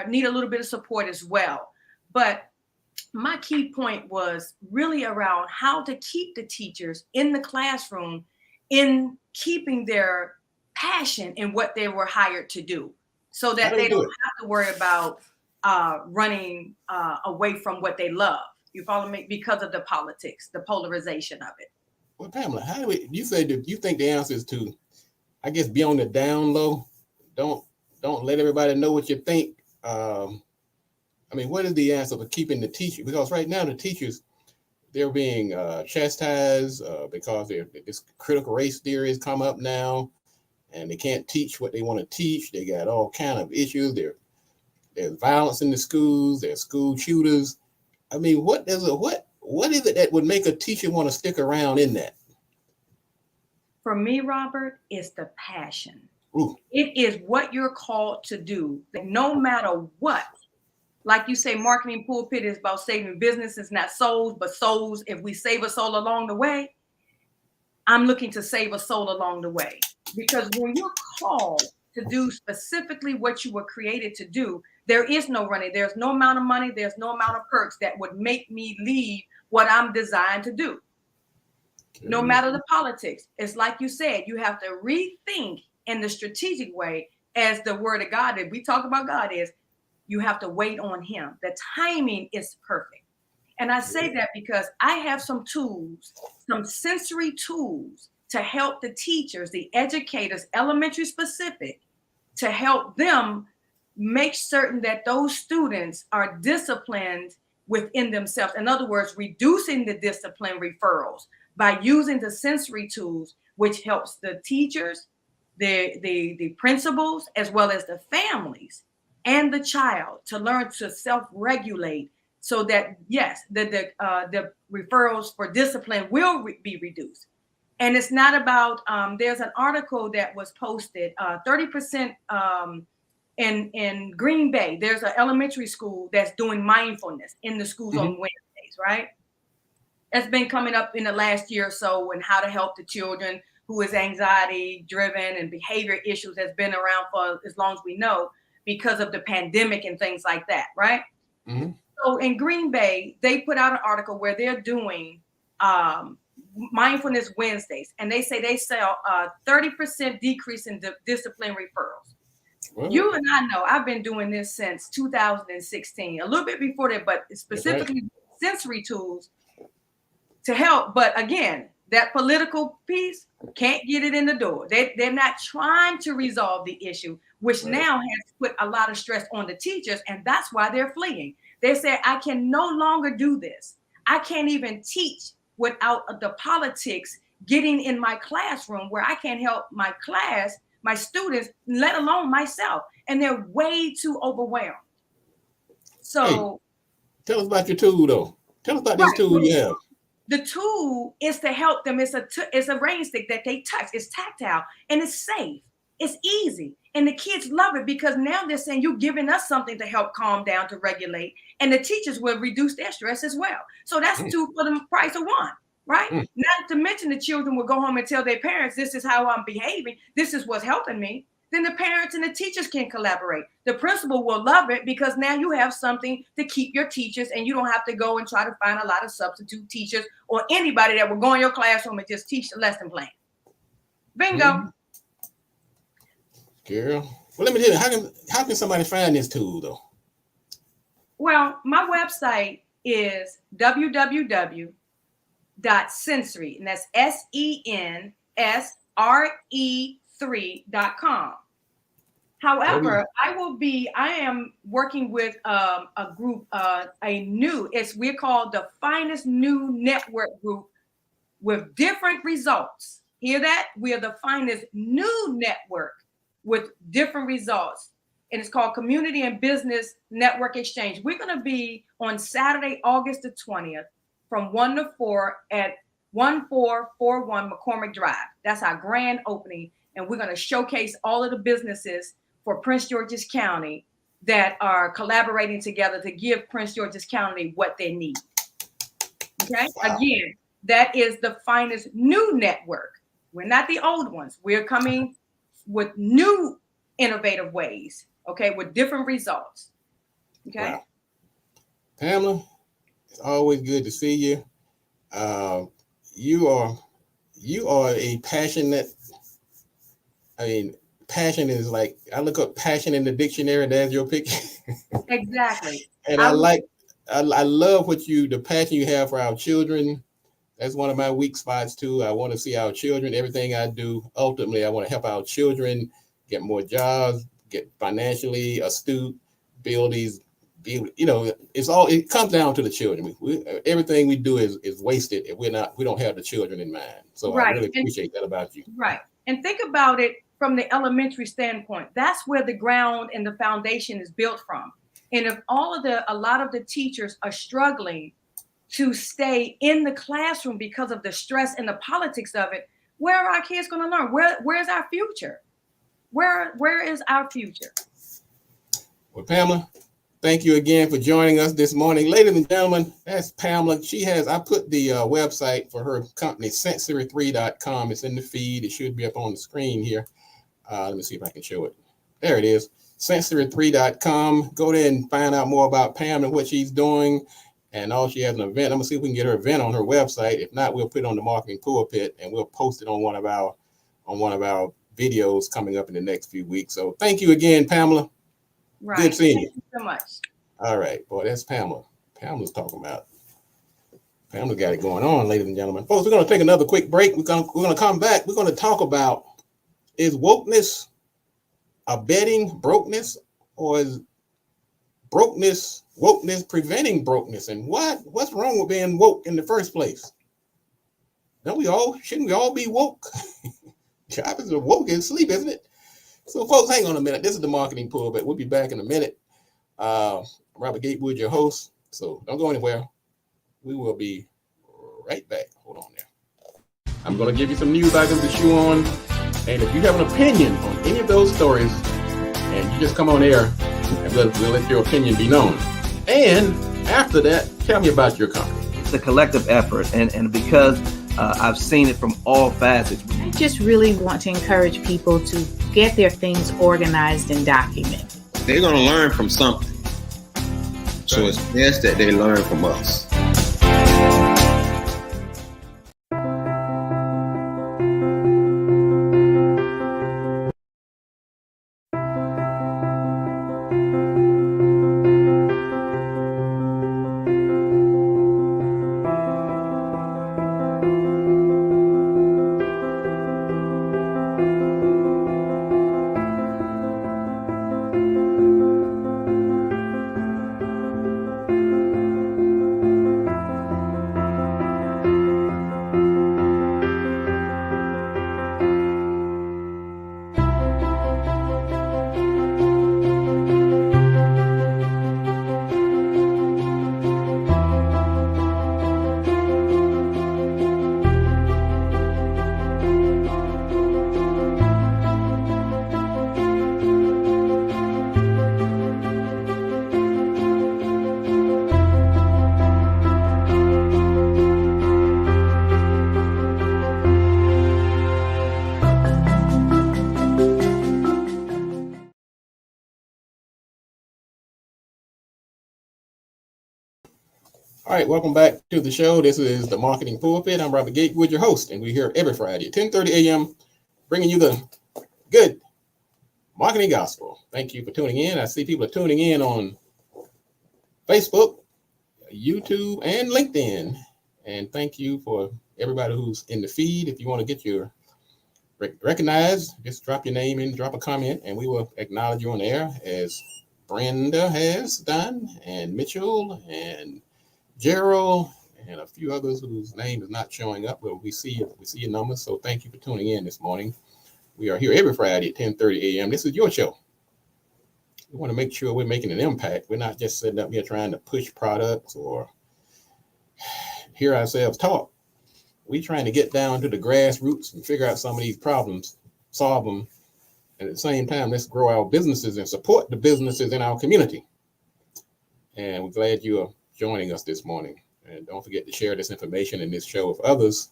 need a little bit of support as well. But my key point was really around how to keep the teachers in the classroom in keeping their passion in what they were hired to do, so that they don't have to worry about running away from what they love. You follow me? Because of the politics, the polarization of it. Well, Pamela, you think the answer is to, I guess, be on the down low? Don't let everybody know what you think. What is the answer for keeping the teacher? Because right now the teachers, they're being chastised because this critical race theory has come up now, and they can't teach what they want to teach. They got all kind of issues. There's violence in the schools. There's school shooters. What is it that would make a teacher want to stick around in that? For me, Robert, it's the passion. Ooh. It is what you're called to do. No matter what. Like you say, marketing pulpit is about saving businesses, not souls, but souls. If we save a soul along the way, I'm looking to save a soul along the way. Because when you're called to do specifically what you were created to do, there is no running. There's no amount of money. There's no amount of perks that would make me leave what I'm designed to do. No matter the politics. It's like you said, you have to rethink in the strategic way, as the word of God that we talk about God is, you have to wait on him. The timing is perfect. And I say that because I have some tools, some sensory tools to help the teachers, the educators, elementary specific, to help them make certain that those students are disciplined within themselves. In other words, reducing the discipline referrals by using the sensory tools, which helps the teachers, the principals, as well as the families and the child to learn to self-regulate, so that yes, the referrals for discipline will be reduced. And it's not about, there's an article that was posted, 30% in Green Bay, there's an elementary school that's doing mindfulness in the schools on Wednesdays, right? That's been coming up in the last year or so, and how to help the children who is anxiety driven and behavior issues has been around for as long as we know, because of the pandemic and things like that, right? So in Green Bay, they put out an article where they're doing mindfulness Wednesdays, and they say they saw a 30% decrease in discipline referrals. Well, you and I know I've been doing this since 2016, a little bit before that, but specifically sensory tools to help. But again, that political piece can't get it in the door. They're not trying to resolve the issue, which now has put a lot of stress on the teachers, and that's why they're fleeing. They say, I can no longer do this. I can't even teach without the politics getting in my classroom, where I can't help my class, my students, let alone myself. And they're way too overwhelmed. So tell us about your tool, though. Tell us about this tool you have. The tool is to help them. It's a rain stick that they touch. It's tactile and it's safe. It's easy. And the kids love it, because now they're saying, you're giving us something to help calm down, to regulate. And the teachers will reduce their stress as well. So that's two for the price of one, right? Not to mention the children will go home and tell their parents, this is how I'm behaving. This is what's helping me. Then the parents and the teachers can collaborate. The principal will love it, because now you have something to keep your teachers, and you don't have to go and try to find a lot of substitute teachers or anybody that will go in your classroom and just teach the lesson plan. Bingo. Girl, well, let me tell you, how can somebody find this tool, though? Well, my website is www.sensory, and that's SENSRE3.com. However, I am working with a group, we're called the Finest New Network Group, with different results. Hear that? We are the Finest New Network with different results. And it's called Community and Business Network Exchange. We're going to be on Saturday, August the 20th, from 1 to 4 at 1441 McCormick Drive. That's our grand opening. And we're going to showcase all of the businesses for Prince George's County that are collaborating together to give Prince George's County what they need. Okay. Wow. Again, that is the Finest New Network. We're not the old ones. We're coming with new innovative ways, okay, with different results. Okay. Wow. Pamela, it's always good to see you. You are a passionate, passion is like, I look up passion in the dictionary, and there's your picture. Exactly. And I love the passion you have for our children. That's one of my weak spots too. I want to see our children, everything I do, ultimately, I want to help our children get more jobs, get financially astute, it comes down to the children. Everything we do is wasted if we don't have the children in mind. So I really appreciate that about you. Right. And think about it from the elementary standpoint. That's where the ground and the foundation is built from. And if a lot of the teachers are struggling to stay in the classroom because of the stress and the politics of it, where are our kids going to learn? Where's our future? Where is our future? Well, Pamela, thank you again for joining us this morning. Ladies and gentlemen, that's Pamela. I put the website for her company, sensory3.com. It's in the feed. It should be up on the screen here. Let me see if I can show it. There it is, sensory3.com. Go there and find out more about Pam and what she's doing. And she has an event. I'm gonna see if we can get her event on her website. If not, we'll put it on the marketing pulpit, and we'll post it on one of our videos coming up in the next few weeks. So thank you again, Pamela. Right. Good seeing you. Thank you so much. All right, boy, that's Pamela. Pamela got it going on, ladies and gentlemen. Folks, we're gonna take another quick break. We're gonna come back. We're gonna talk about, is wokeness abetting brokenness, or is Brokeness, wokeness, preventing brokenness. And what's wrong with being woke in the first place? Shouldn't we all be woke? The opposite of woke is sleep, isn't it? So folks, hang on a minute. This is the Marketing Pulpit. We'll be back in a minute. Robert Gatewood, your host. So don't go anywhere. We will be right back. Hold on there. I'm going to give you some news items to chew on. And if you have an opinion on any of those stories, and you just come on air, and we'll let your opinion be known. And after that, tell me about your company. It's a collective effort, and because I've seen it from all facets. I just really want to encourage people to get their things organized and documented. They're going to learn from something. So it's best that they learn from us. All right, welcome back to the show. This is the Marketing Pulpit. I'm Robert Gatewood, your host, and we're here every Friday at 10:30 a.m. bringing you the good marketing gospel. Thank you for tuning in. I see people are tuning in on Facebook, YouTube, and LinkedIn. And thank you for everybody who's in the feed. If you want to get your recognized, just drop your name in, drop a comment, and we will acknowledge you on air, as Brenda has done, and Mitchell, and Gerald, and a few others whose name is not showing up. Well, we see your numbers. So thank you for tuning in this morning. We are here every Friday at 10:30 a.m. This is your show. We want to make sure we're making an impact. We're not just sitting up here trying to push products or hear ourselves talk. We're trying to get down to the grassroots and figure out some of these problems, solve them, and at the same time, let's grow our businesses and support the businesses in our community. And we're glad you are joining us this morning. And don't forget to share this information in this show with others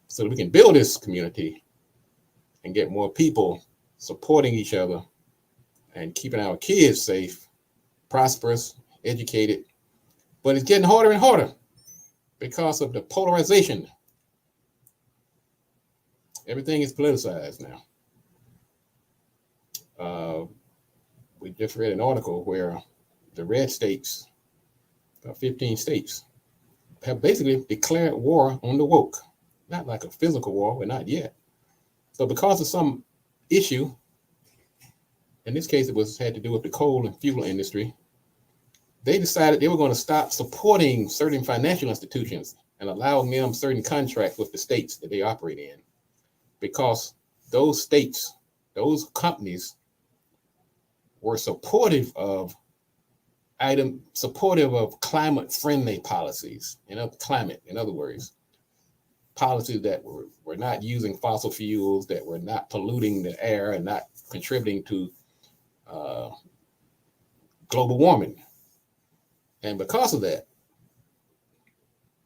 so that we can build this community and get more people supporting each other and keeping our kids safe, prosperous, educated. But it's getting harder and harder because of the polarization. Everything is politicized now. We just read an article where the red states, 15 states, have basically declared war on the woke. Not like a physical war, but not yet. So because of some issue, in this case, it had to do with the coal and fuel industry, they decided they were going to stop supporting certain financial institutions and allowing them certain contracts with the states that they operate in, because those states, those companies were supportive of climate-friendly policies, in other words, policies that were not using fossil fuels, that were not polluting the air and not contributing to global warming. And because of that,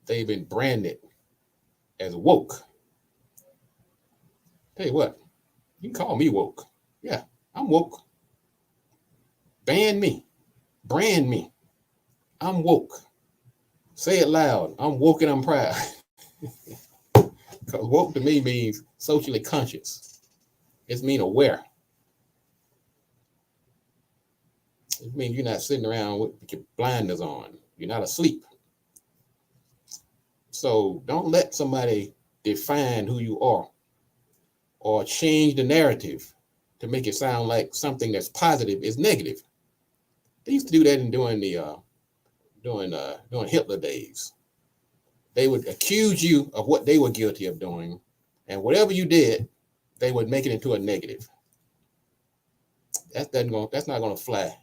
they've been branded as woke. Tell you what, you can call me woke. Yeah, I'm woke. Ban me. Brand me. I'm woke. Say it loud. I'm woke and I'm proud. Because woke to me means socially conscious. It means aware. It means you're not sitting around with your blinders on. You're not asleep. So don't let somebody define who you are or change the narrative to make it sound like something that's positive is negative. They used to do that during the during Hitler days. They would accuse you of what they were guilty of doing, and whatever you did, they would make it into a negative. That's not going to fly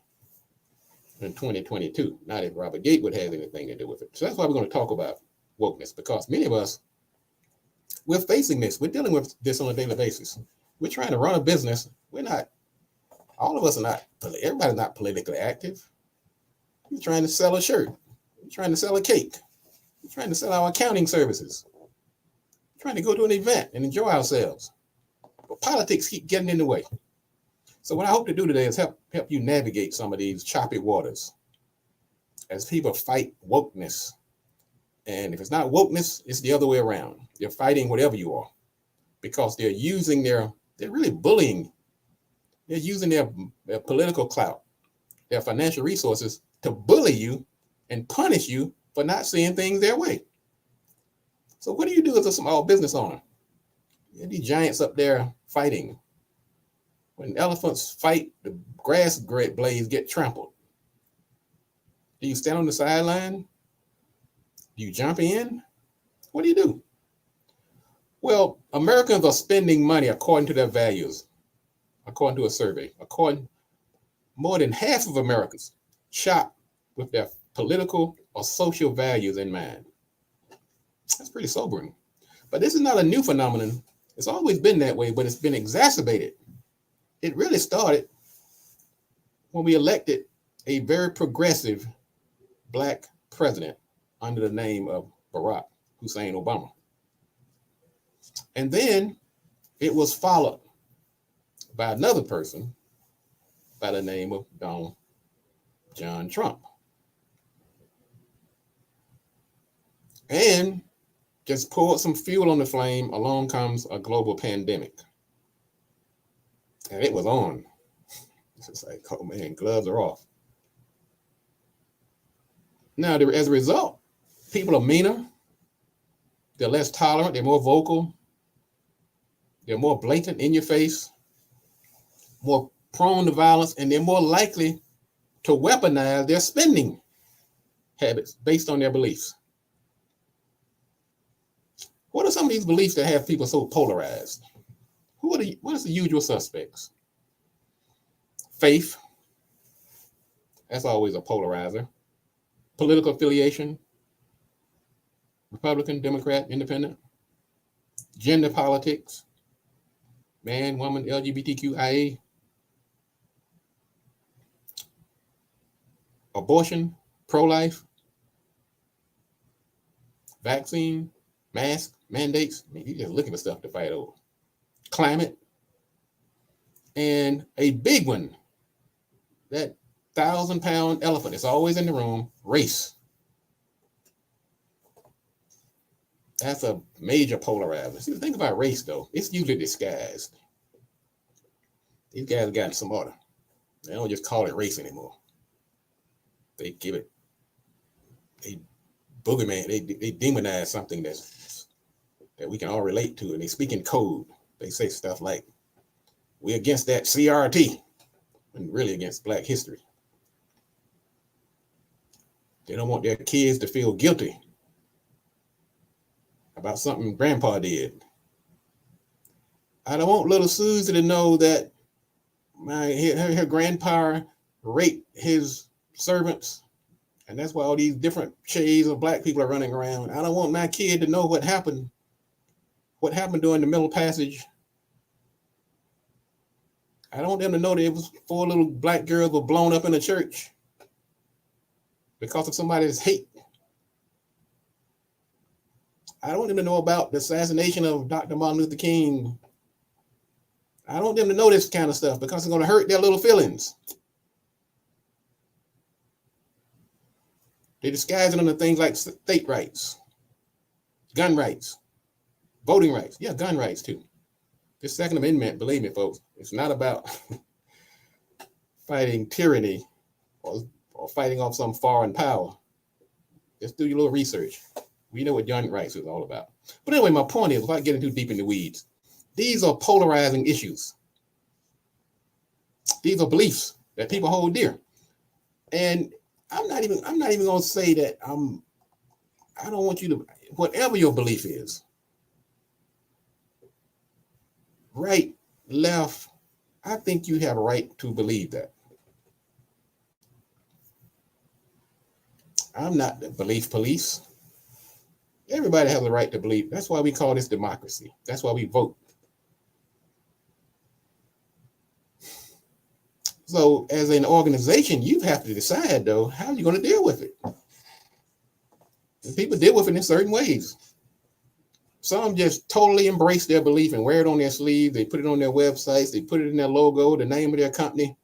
in 2022. Not if Robert Gatewood has anything to do with it. So that's why we're going to talk about wokeness, because many of us, we're facing this. We're dealing with this on a daily basis. We're trying to run a business. We're not. All of us are not. Everybody's not politically active. We're trying to sell a shirt. We're trying to sell a cake. We're trying to sell our accounting services. We're trying to go to an event and enjoy ourselves. But politics keep getting in the way. So what I hope to do today is help you navigate some of these choppy waters as people fight wokeness. And if it's not wokeness, it's the other way around. They're fighting whatever you are, because they're really bullying. They're using their political clout, their financial resources to bully you and punish you for not seeing things their way. So what do you do as a small business owner? You have these giants up there fighting. When elephants fight, the grass blades get trampled. Do you stand on the sideline? Do you jump in? What do you do? Well, Americans are spending money according to their values, according to a survey. More than half of Americans shop with their political or social values in mind. That's pretty sobering. But this is not a new phenomenon. It's always been that way, but it's been exacerbated. It really started when we elected a very progressive Black president under the name of Barack Hussein Obama. And then it was followed by another person by the name of Donald John Trump. And just pour some fuel on the flame, along comes a global pandemic. And it was on. It's just like, oh man, gloves are off. Now, as a result, people are meaner, they're less tolerant, they're more vocal, they're more blatant in your face, more prone to violence, and they're more likely to weaponize their spending habits based on their beliefs. What are some of these beliefs that have people so polarized? What is the usual suspects? Faith, that's always a polarizer. Political affiliation, Republican, Democrat, Independent. Gender politics, man, woman, LGBTQIA. Abortion, pro-life. Vaccine, mask, mandates. I mean, you're just looking for stuff to fight over. Climate. And a big one, that 1,000-pound elephant is always in the room, race. That's a major polarizer. See, the thing about race, though, it's usually disguised. These guys have gotten some order. They don't just call it race anymore. They give it a boogeyman. They demonize something that we can all relate to, and they speak in code. They say stuff like, we're against that CRT, and really against Black history. They don't want their kids to feel guilty about something grandpa did. I don't want little Susie to know that her grandpa raped his servants, and that's why all these different shades of Black people are running around. I don't want my kid to know what happened during the Middle Passage. I don't want them to know that it was 4 little Black girls were blown up in a church because of somebody's hate. I don't want them to know about the assassination of Dr. Martin Luther King. I don't want them to know this kind of stuff because it's going to hurt their little feelings. They disguise it under things like state rights, gun rights, voting rights. Yeah, gun rights too. This Second Amendment, believe me, folks, it's not about fighting tyranny or fighting off some foreign power. Just do your little research. We know what gun rights is all about. But anyway, my point is, without getting too deep in the weeds, these are polarizing issues. These are beliefs that people hold dear. And I'm not even gonna say that I don't want you to, whatever your belief is, right, left, I think you have a right to believe that. I'm not the belief police. Everybody has a right to believe. That's why we call this democracy. That's why we vote. So as an organization, you have to decide, though, how you're going to deal with it. And people deal with it in certain ways. Some just totally embrace their belief and wear it on their sleeve. They put it on their websites. They put it in their logo, the name of their company.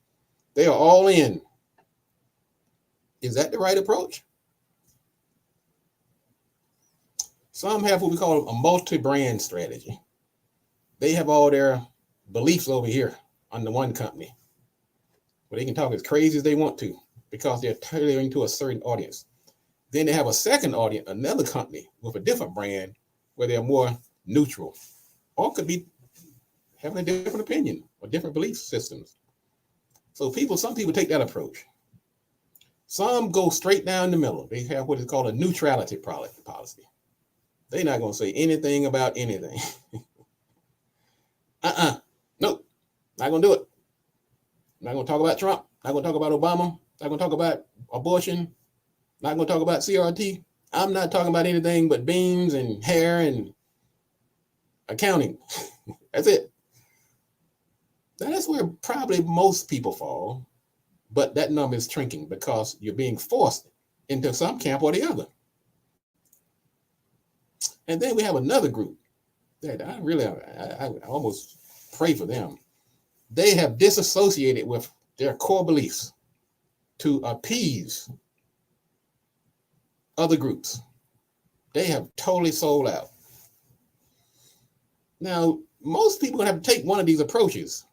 They are all in. Is that the right approach? Some have what we call a multi-brand strategy. They have all their beliefs over here under one company, where they can talk as crazy as they want to because they're tailoring to a certain audience. Then they have a second audience, another company with a different brand where they're more neutral, or could be having a different opinion or different belief systems. So some people take that approach. Some go straight down the middle. They have what is called a neutrality policy. They're not going to say anything about anything. Nope, not going to do it. Not going to talk about Trump. Not going to talk about Obama. Not going to talk about abortion. Not going to talk about CRT. I'm not talking about anything but beans and hair and accounting. That's it. Now, that's where probably most people fall, but that number is shrinking because you're being forced into some camp or the other. And then we have another group that I almost pray for them. They have disassociated with their core beliefs to appease other groups. They have totally sold out. Now, most people are going to have to take one of these approaches.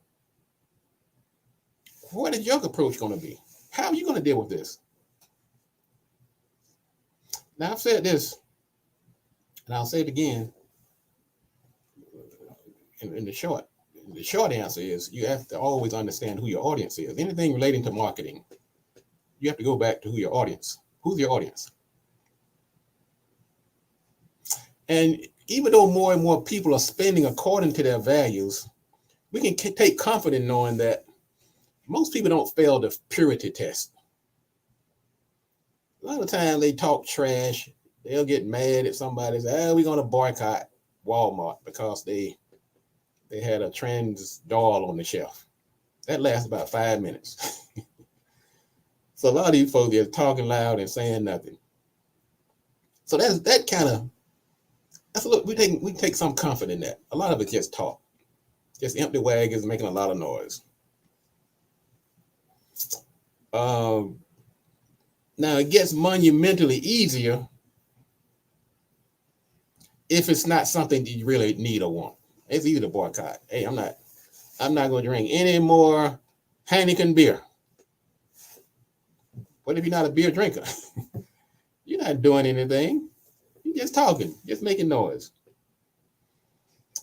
What is your approach going to be? How are you going to deal with this? Now, I've said this, and I'll say it again. In the short answer is you have to always understand who your audience is. Anything relating to marketing, you have to go back to who's your audience. And even though more and more people are spending according to their values, we can take comfort in knowing that most people don't fail the purity test. A lot of times they talk trash. They'll get mad at somebody and say, we're going to boycott Walmart because they had a trans doll on the shelf. That lasts about 5 minutes. So a lot of these folks are talking loud and saying nothing. So we take some comfort in that. A lot of it just talk, just empty wagons making a lot of noise. Now it gets monumentally easier if it's not something that you really need or want. It's easy to boycott. Hey, I'm not going to drink any more Heineken beer. What if you're not a beer drinker? You're not doing anything. You're just talking, just making noise.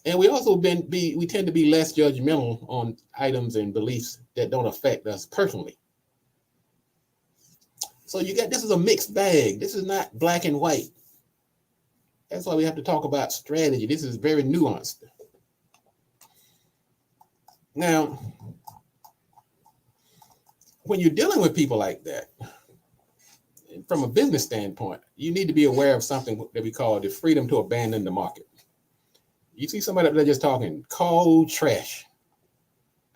And we also we tend to be less judgmental on items and beliefs that don't affect us personally. So this is a mixed bag. This is not black and white. That's why we have to talk about strategy. This is very nuanced. Now, when you're dealing with people like that, from a business standpoint, you need to be aware of something that we call the freedom to abandon the market. You see somebody up there just talking cold trash.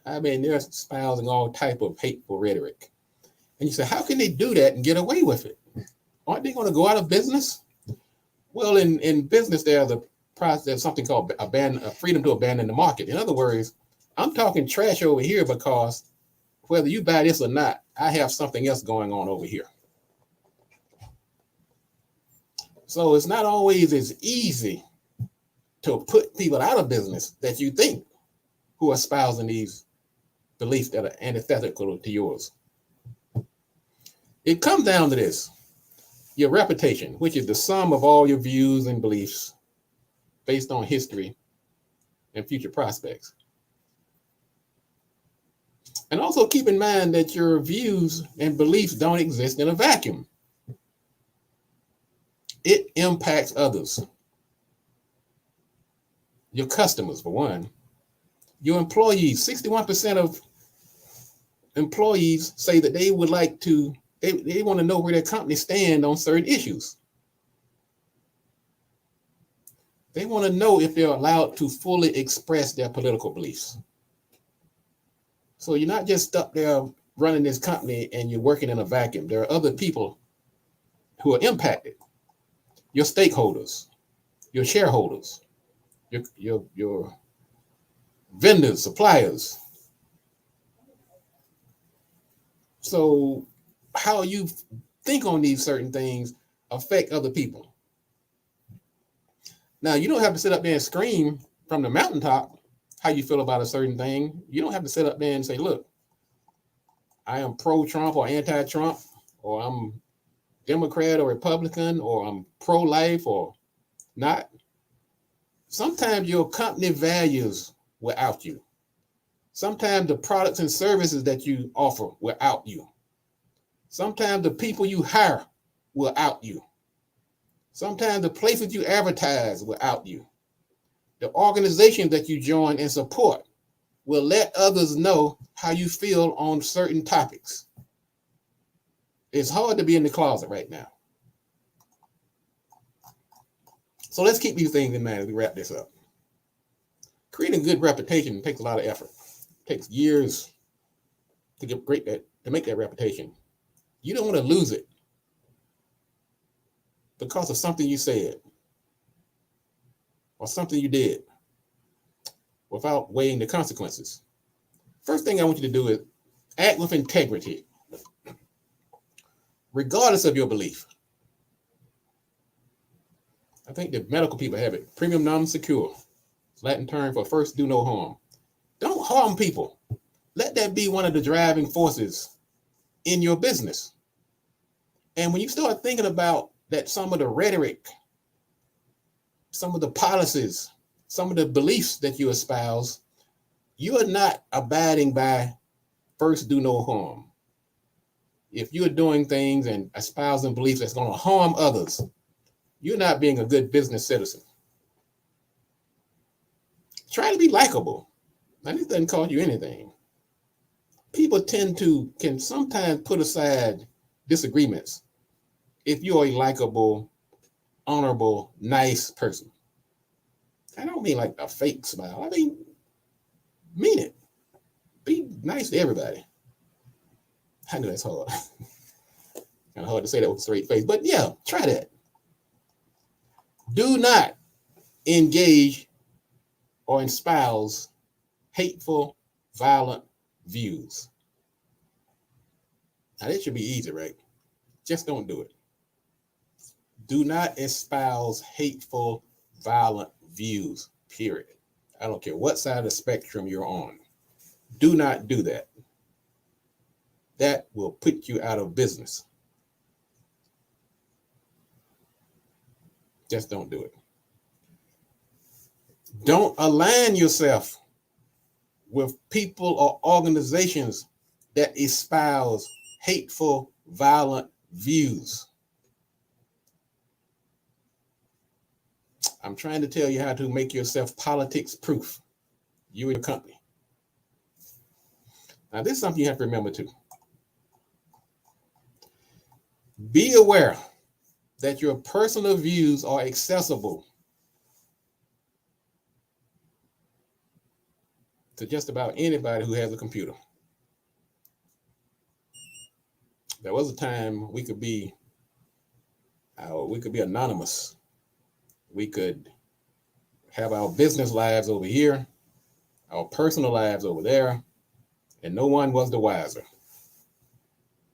I mean, they're espousing all type of hateful rhetoric. And you say, how can they do that and get away with it? Aren't they going to go out of business? Well, in business, there's a process, there's something called freedom to abandon the market. In other words, I'm talking trash over here because whether you buy this or not, I have something else going on over here. So it's not always as easy to put people out of business that you think who are espousing these beliefs that are antithetical to yours. It comes down to this: your reputation, which is the sum of all your views and beliefs based on history and future prospects. And also keep in mind that your views and beliefs don't exist in a vacuum. It impacts others. Your customers, for one. Your employees. 61% of employees say that they would like to, they want to know where their company stand on certain issues. They want to know if they're allowed to fully express their political beliefs. So you're not just stuck there running this company and you're working in a vacuum. There are other people who are impacted. Your stakeholders, your shareholders, your vendors, suppliers. So how you think on these certain things affect other people. Now, you don't have to sit up there and scream from the mountaintop how you feel about a certain thing. You don't have to sit up there and say, look, I am pro-Trump or anti-Trump, or I'm Democrat or Republican, or I'm pro-life or not. Sometimes your company values will out you. Sometimes the products and services that you offer will out you. Sometimes the people you hire will out you. Sometimes the places you advertise will out you. The organization that you join and support will let others know how you feel on certain topics. It's hard to be in the closet right now. So let's keep these things in mind as we wrap this up. Creating a good reputation takes a lot of effort. It takes years to make that reputation. You don't want to lose it because of something you said or something you did without weighing the consequences. First thing I want you to do is act with integrity, regardless of your belief. I think the medical people have it. Primum non secure. It's Latin term for first do no harm. Don't harm people. Let that be one of the driving forces in your business. And when you start thinking about that, some of the rhetoric, some of the policies, some of the beliefs that you espouse, you are not abiding by first do no harm. If you're doing things and espousing beliefs that's going to harm others, you're not being a good business citizen. Try to be likable. Now, this doesn't cost you anything. People can sometimes put aside disagreements if you're a likable, honorable, nice person. I don't mean like a fake smile. I mean it. Be nice to everybody. I know that's hard. Kind of hard to say that with a straight face, but yeah, try that. Do not engage or espouse hateful, violent views. Now, that should be easy, right? Just don't do it. Do not espouse hateful, violent views, period. I don't care what side of the spectrum you're on. Do not do that. That will put you out of business. Just don't do it. Don't align yourself with people or organizations that espouse hateful, violent views. I'm trying to tell you how to make yourself politics proof, you and your company. Now, this is something you have to remember too. Be aware that your personal views are accessible to just about anybody who has a computer. There was a time we could be anonymous. We could have our business lives over here, our personal lives over there, and no one was the wiser.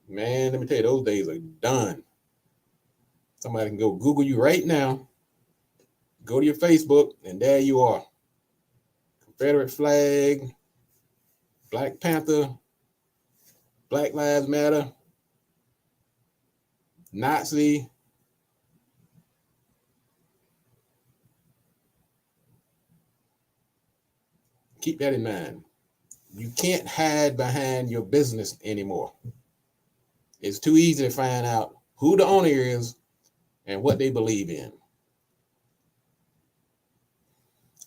Man, let me tell you, those days are done. Somebody can go Google you right now, go to your Facebook, and there you are. Confederate flag, Black Panther, Black Lives Matter, Nazi. Keep that in mind. You can't hide behind your business anymore. It's too easy to find out who the owner is and what they believe in.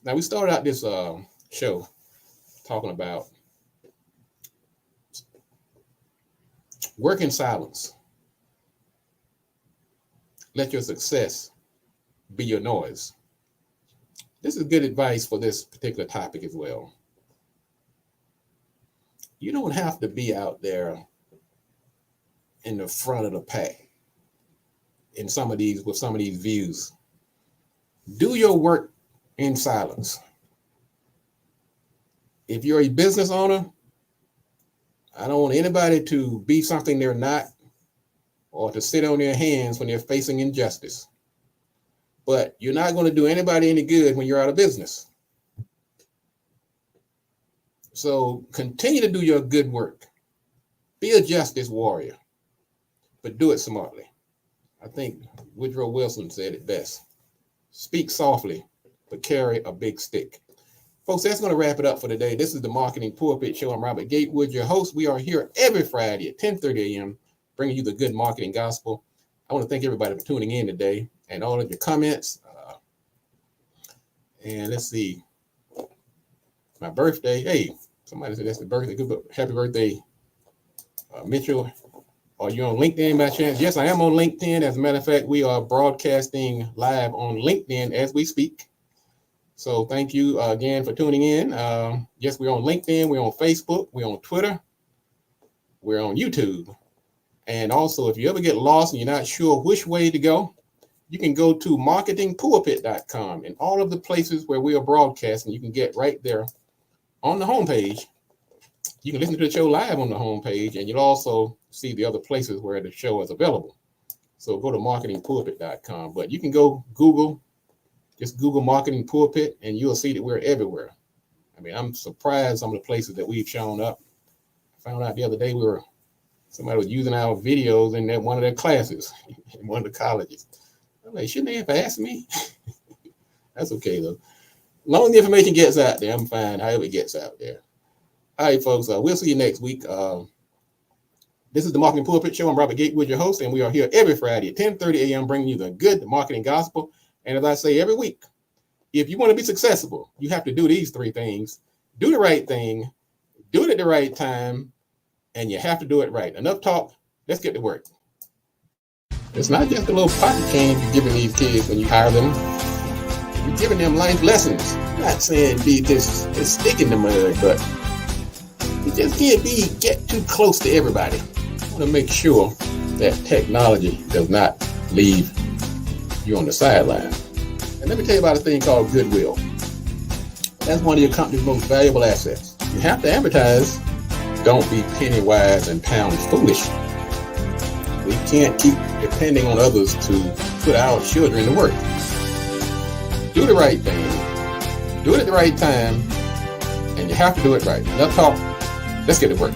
Now, we started out this show talking about work in silence. Let your success be your noise. This is good advice for this particular topic as well. You don't have to be out there in the front of the pack with some of these views. Do your work in silence. If you're a business owner, I don't want anybody to be something they're not or to sit on their hands when they're facing injustice. But you're not going to do anybody any good when you're out of business. So continue to do your good work. Be a justice warrior, but do it smartly. I think Woodrow Wilson said it best. Speak softly, but carry a big stick. Folks, that's going to wrap it up for today. This is the Marketing Pulpit Show. I'm Robert Gatewood, your host. We are here every Friday at 10:30 a.m., bringing you the good marketing gospel. I want to thank everybody for tuning in today and all of your comments. And let's see, my birthday. Hey, somebody said that's the birthday. Good, happy birthday, Mitchell. Are you on LinkedIn by chance? Yes, I am on LinkedIn. As a matter of fact, we are broadcasting live on LinkedIn as we speak. So thank you again for tuning in. Yes, we're on LinkedIn. We're on Facebook. We're on Twitter. We're on YouTube. And also, if you ever get lost and you're not sure which way to go, you can go to marketingpulpit.com and all of the places where we are broadcasting. You can get right there on the homepage. You can listen to the show live on the homepage, and you'll also see the other places where the show is available. So go to marketingpulpit.com. But you can go just Google Marketing Pulpit, and you'll see that we're everywhere. I mean, I'm surprised some of the places that we've shown up. I found out the other day somebody was using our videos in one of their classes in one of the colleges. I'm like, shouldn't they have asked me? That's okay, though. Long as the information gets out there, I'm fine, however it gets out there. All right, folks, we'll see you next week. This is the Marketing Pulpit Show. I'm Robert Gatewood, your host, and we are here every Friday at 10:30 a.m. bringing you the good marketing gospel. And as I say every week, if you want to be successful, you have to do these three things. Do the right thing, do it at the right time, and you have to do it right. Enough talk. Let's get to work. It's not just a little pocket change you're giving these kids when you hire them. You're giving them life lessons. I'm not saying be just a stick in the mud, but you just can't get too close to everybody. You want to make sure that technology does not leave you on the sideline. And let me tell you about a thing called goodwill. That's one of your company's most valuable assets. You have to advertise. Don't be penny wise and pound foolish. We can't keep depending on others to put our children to work. Do the right thing. Do it at the right time. And you have to do it right. Enough talk. Let's get to work.